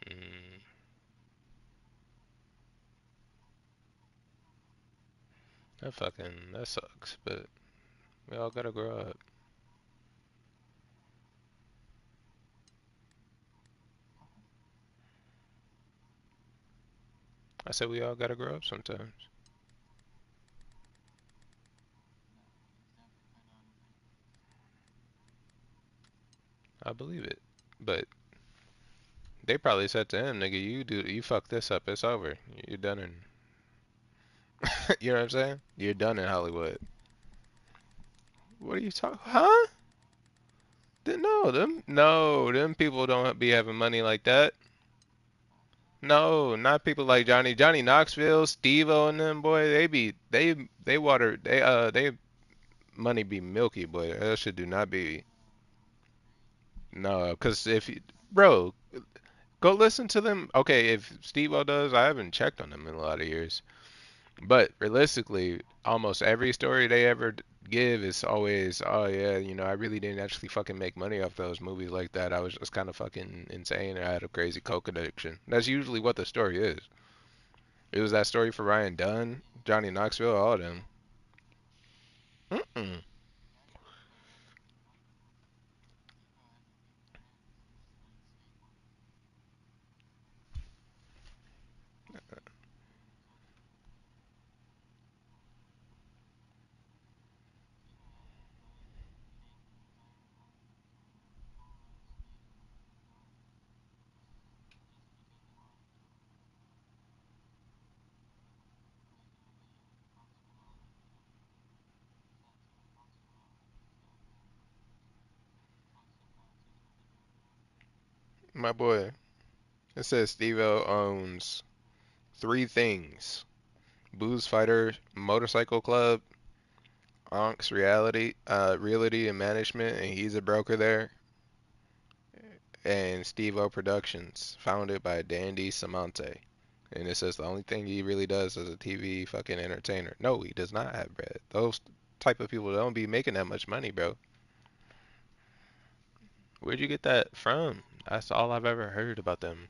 Mm. That sucks, but we all gotta grow up. I said we all gotta grow up sometimes. I believe it. But they probably said to him, "Nigga, you fuck this up, it's over. You're done in." You know what I'm saying? You're done in Hollywood. What are you talking? Huh? No, them people don't be having money like that. No, not people like Johnny Knoxville, Steve-O and them boy. They water they money be milky boy. That shit do not be no. Cause if you, bro, go listen to them. Okay, if Steve-O does, I haven't checked on them in a lot of years. But realistically, almost every story they ever give is always, oh yeah, I really didn't actually fucking make money off those movies like that. I was just kind of fucking insane. I had a crazy coke addiction. That's usually what the story is. It was that story for Ryan Dunn, Johnny Knoxville, all of them. Mm-mm. My boy, it says Steve-O owns three things: Booze Fighter Motorcycle Club, Onks Realty and Management, and he's a broker there, and Steve-O Productions, founded by Dandy Samante. And it says the only thing he really does as a TV fucking entertainer. No, he does not have bread. Those type of people don't be making that much money, bro. Where'd you get that from? That's all I've ever heard about them.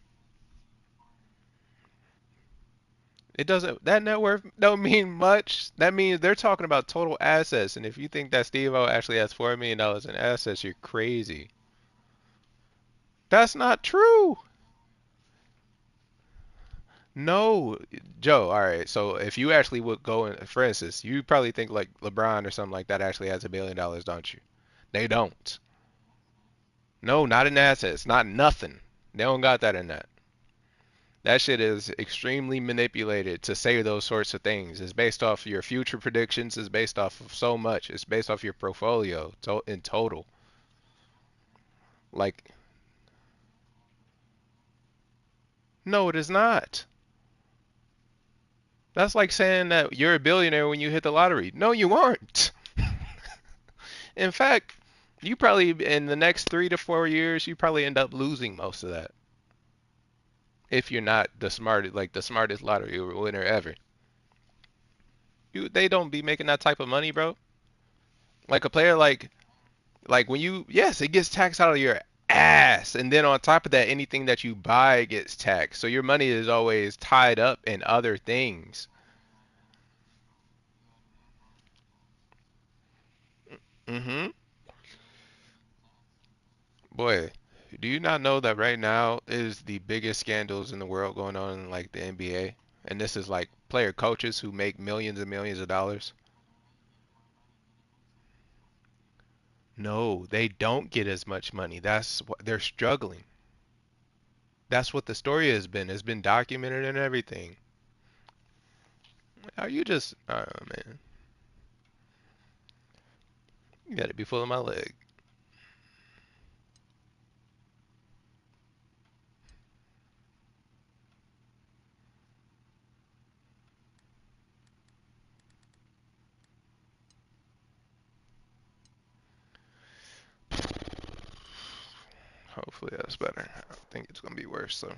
It doesn't, that net worth don't mean much. That means they're talking about total assets. And if you think that Steve-O actually has $4 million in assets, you're crazy. That's not true. No, Joe. All right. So if you actually would go in, for instance, you probably think like LeBron or something like that actually has $1 billion, don't you? They don't. No, not in assets. Not nothing. They don't got that in that. That shit is extremely manipulated to say those sorts of things. It's based off your future predictions. It's based off of so much. It's based off your portfolio in total. Like, no, it is not. That's like saying that you're a billionaire when you hit the lottery. No, you aren't. In fact, you probably in the next 3 to 4 years, you probably end up losing most of that if you're not the smartest lottery winner ever. They don't be making that type of money, bro. Like a player like when you, yes, it gets taxed out of your ass, and then on top of that, anything that you buy gets taxed. So your money is always tied up in other things. Mm-hmm. Boy, do you not know that right now is the biggest scandals in the world going on in like the NBA? And this is like player coaches who make millions and millions of dollars. No, they don't get as much money. That's what they're struggling. That's what the story has been. It's been documented and everything. Are you just, oh man, you gotta be full of my leg. Hopefully that's better. I think it's gonna be worse, so.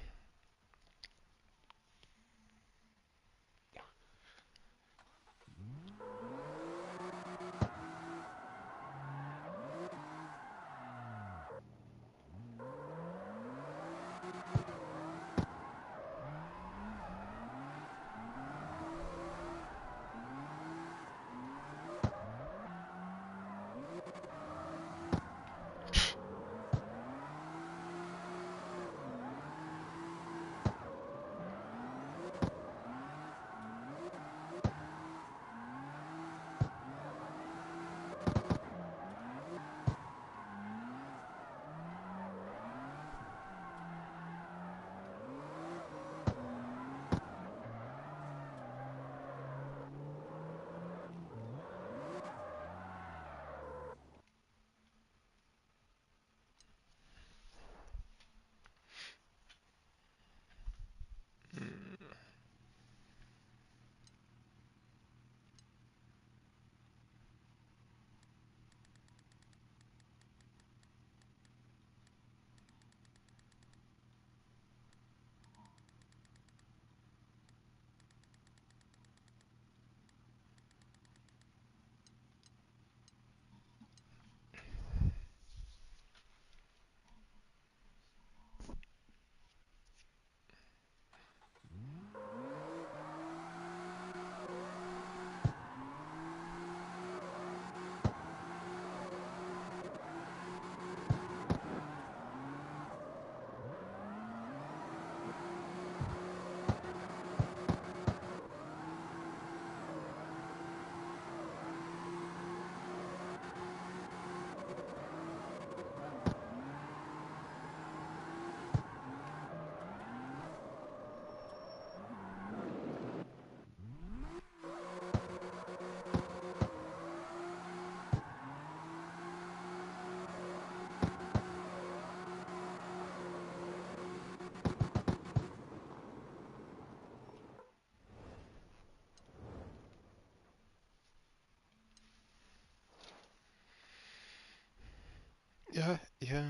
Yeah, yeah,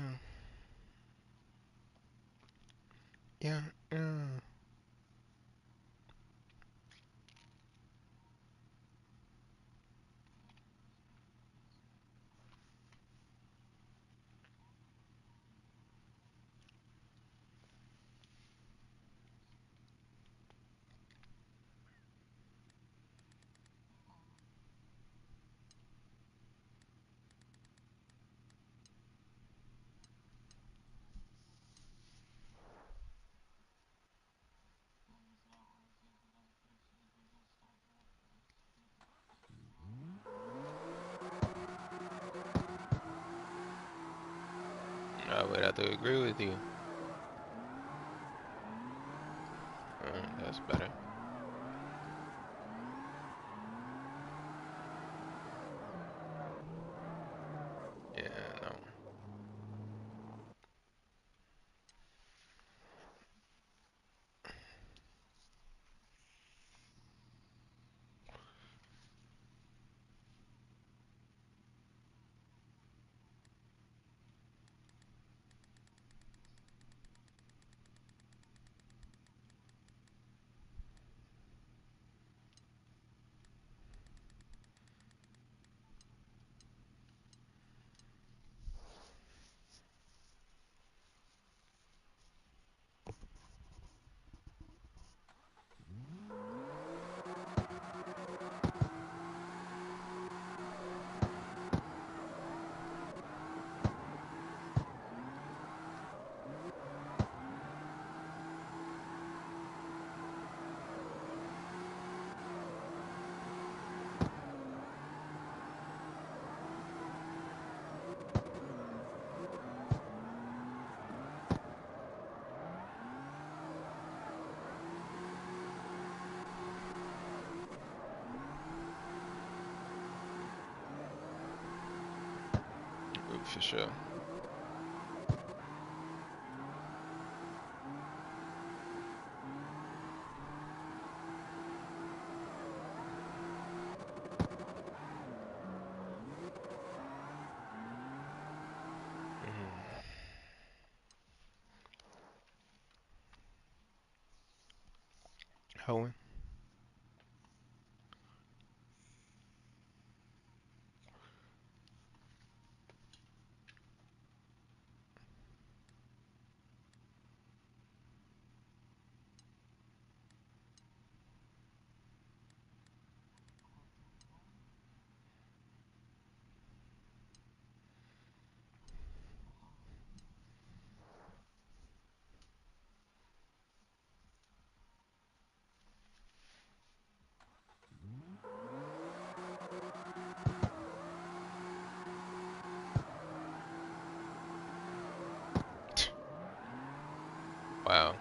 yeah, yeah. I would have to agree with you. That's better. Yeah, no. For sure. Mm. Hoeing. Wow.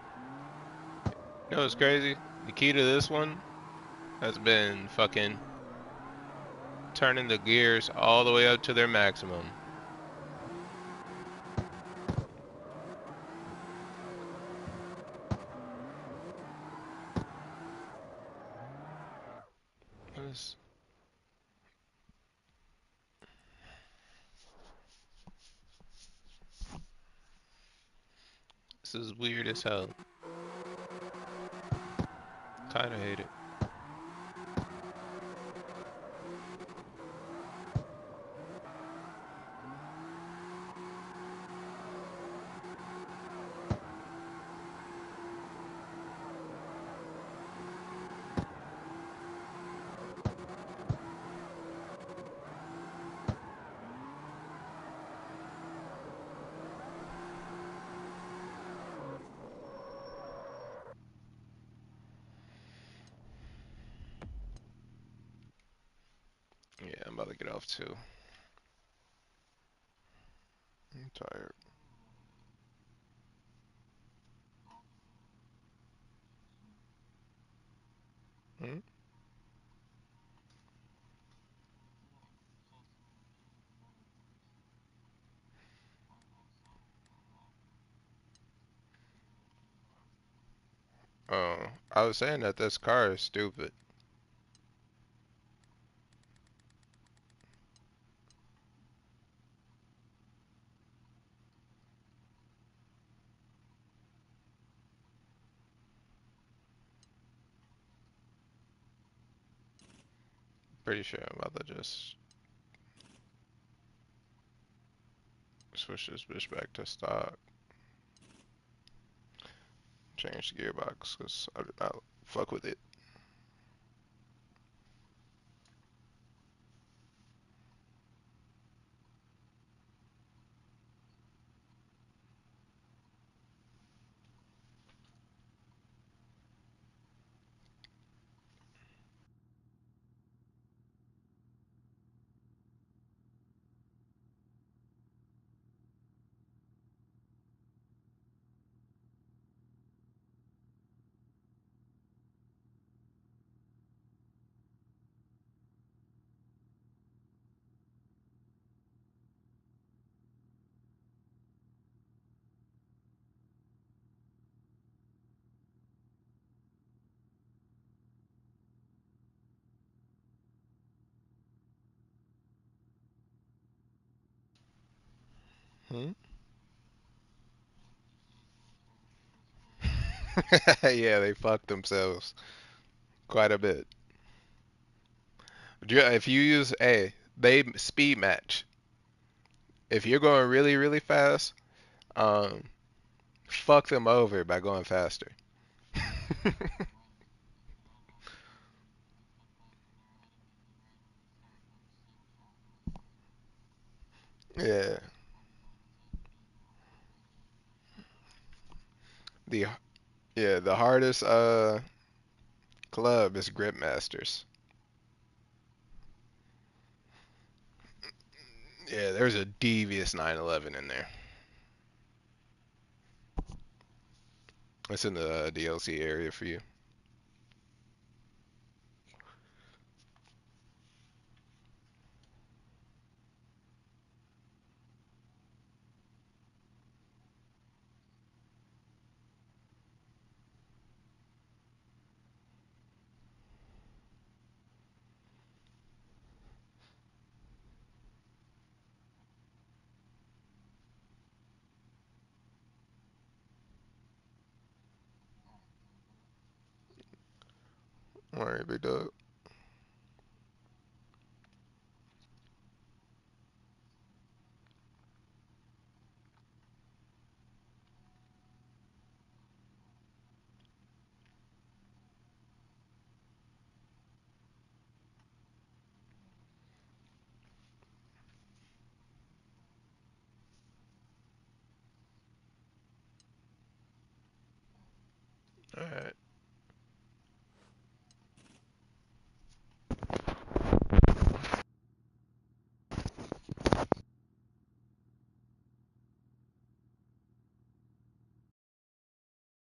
You know what's crazy? The key to this one has been fucking turning the gears all the way up to their maximum. This, this is weird as hell. Kinda hate it. Yeah, I'm about to get off too. I'm tired. Hmm? Oh, I was saying that this car is stupid. Pretty sure I'm about to just switch this bitch back to stock. Change the gearbox because I did not fuck with it. Hmm? Yeah, they fucked themselves quite a bit. If you use they speed match. If you're going really, really fast, um, fuck them over by going faster. Yeah. The the hardest club is Grip Masters. Yeah, there's a devious 911 in there. It's in the DLC area for you. All right, big dog. All right.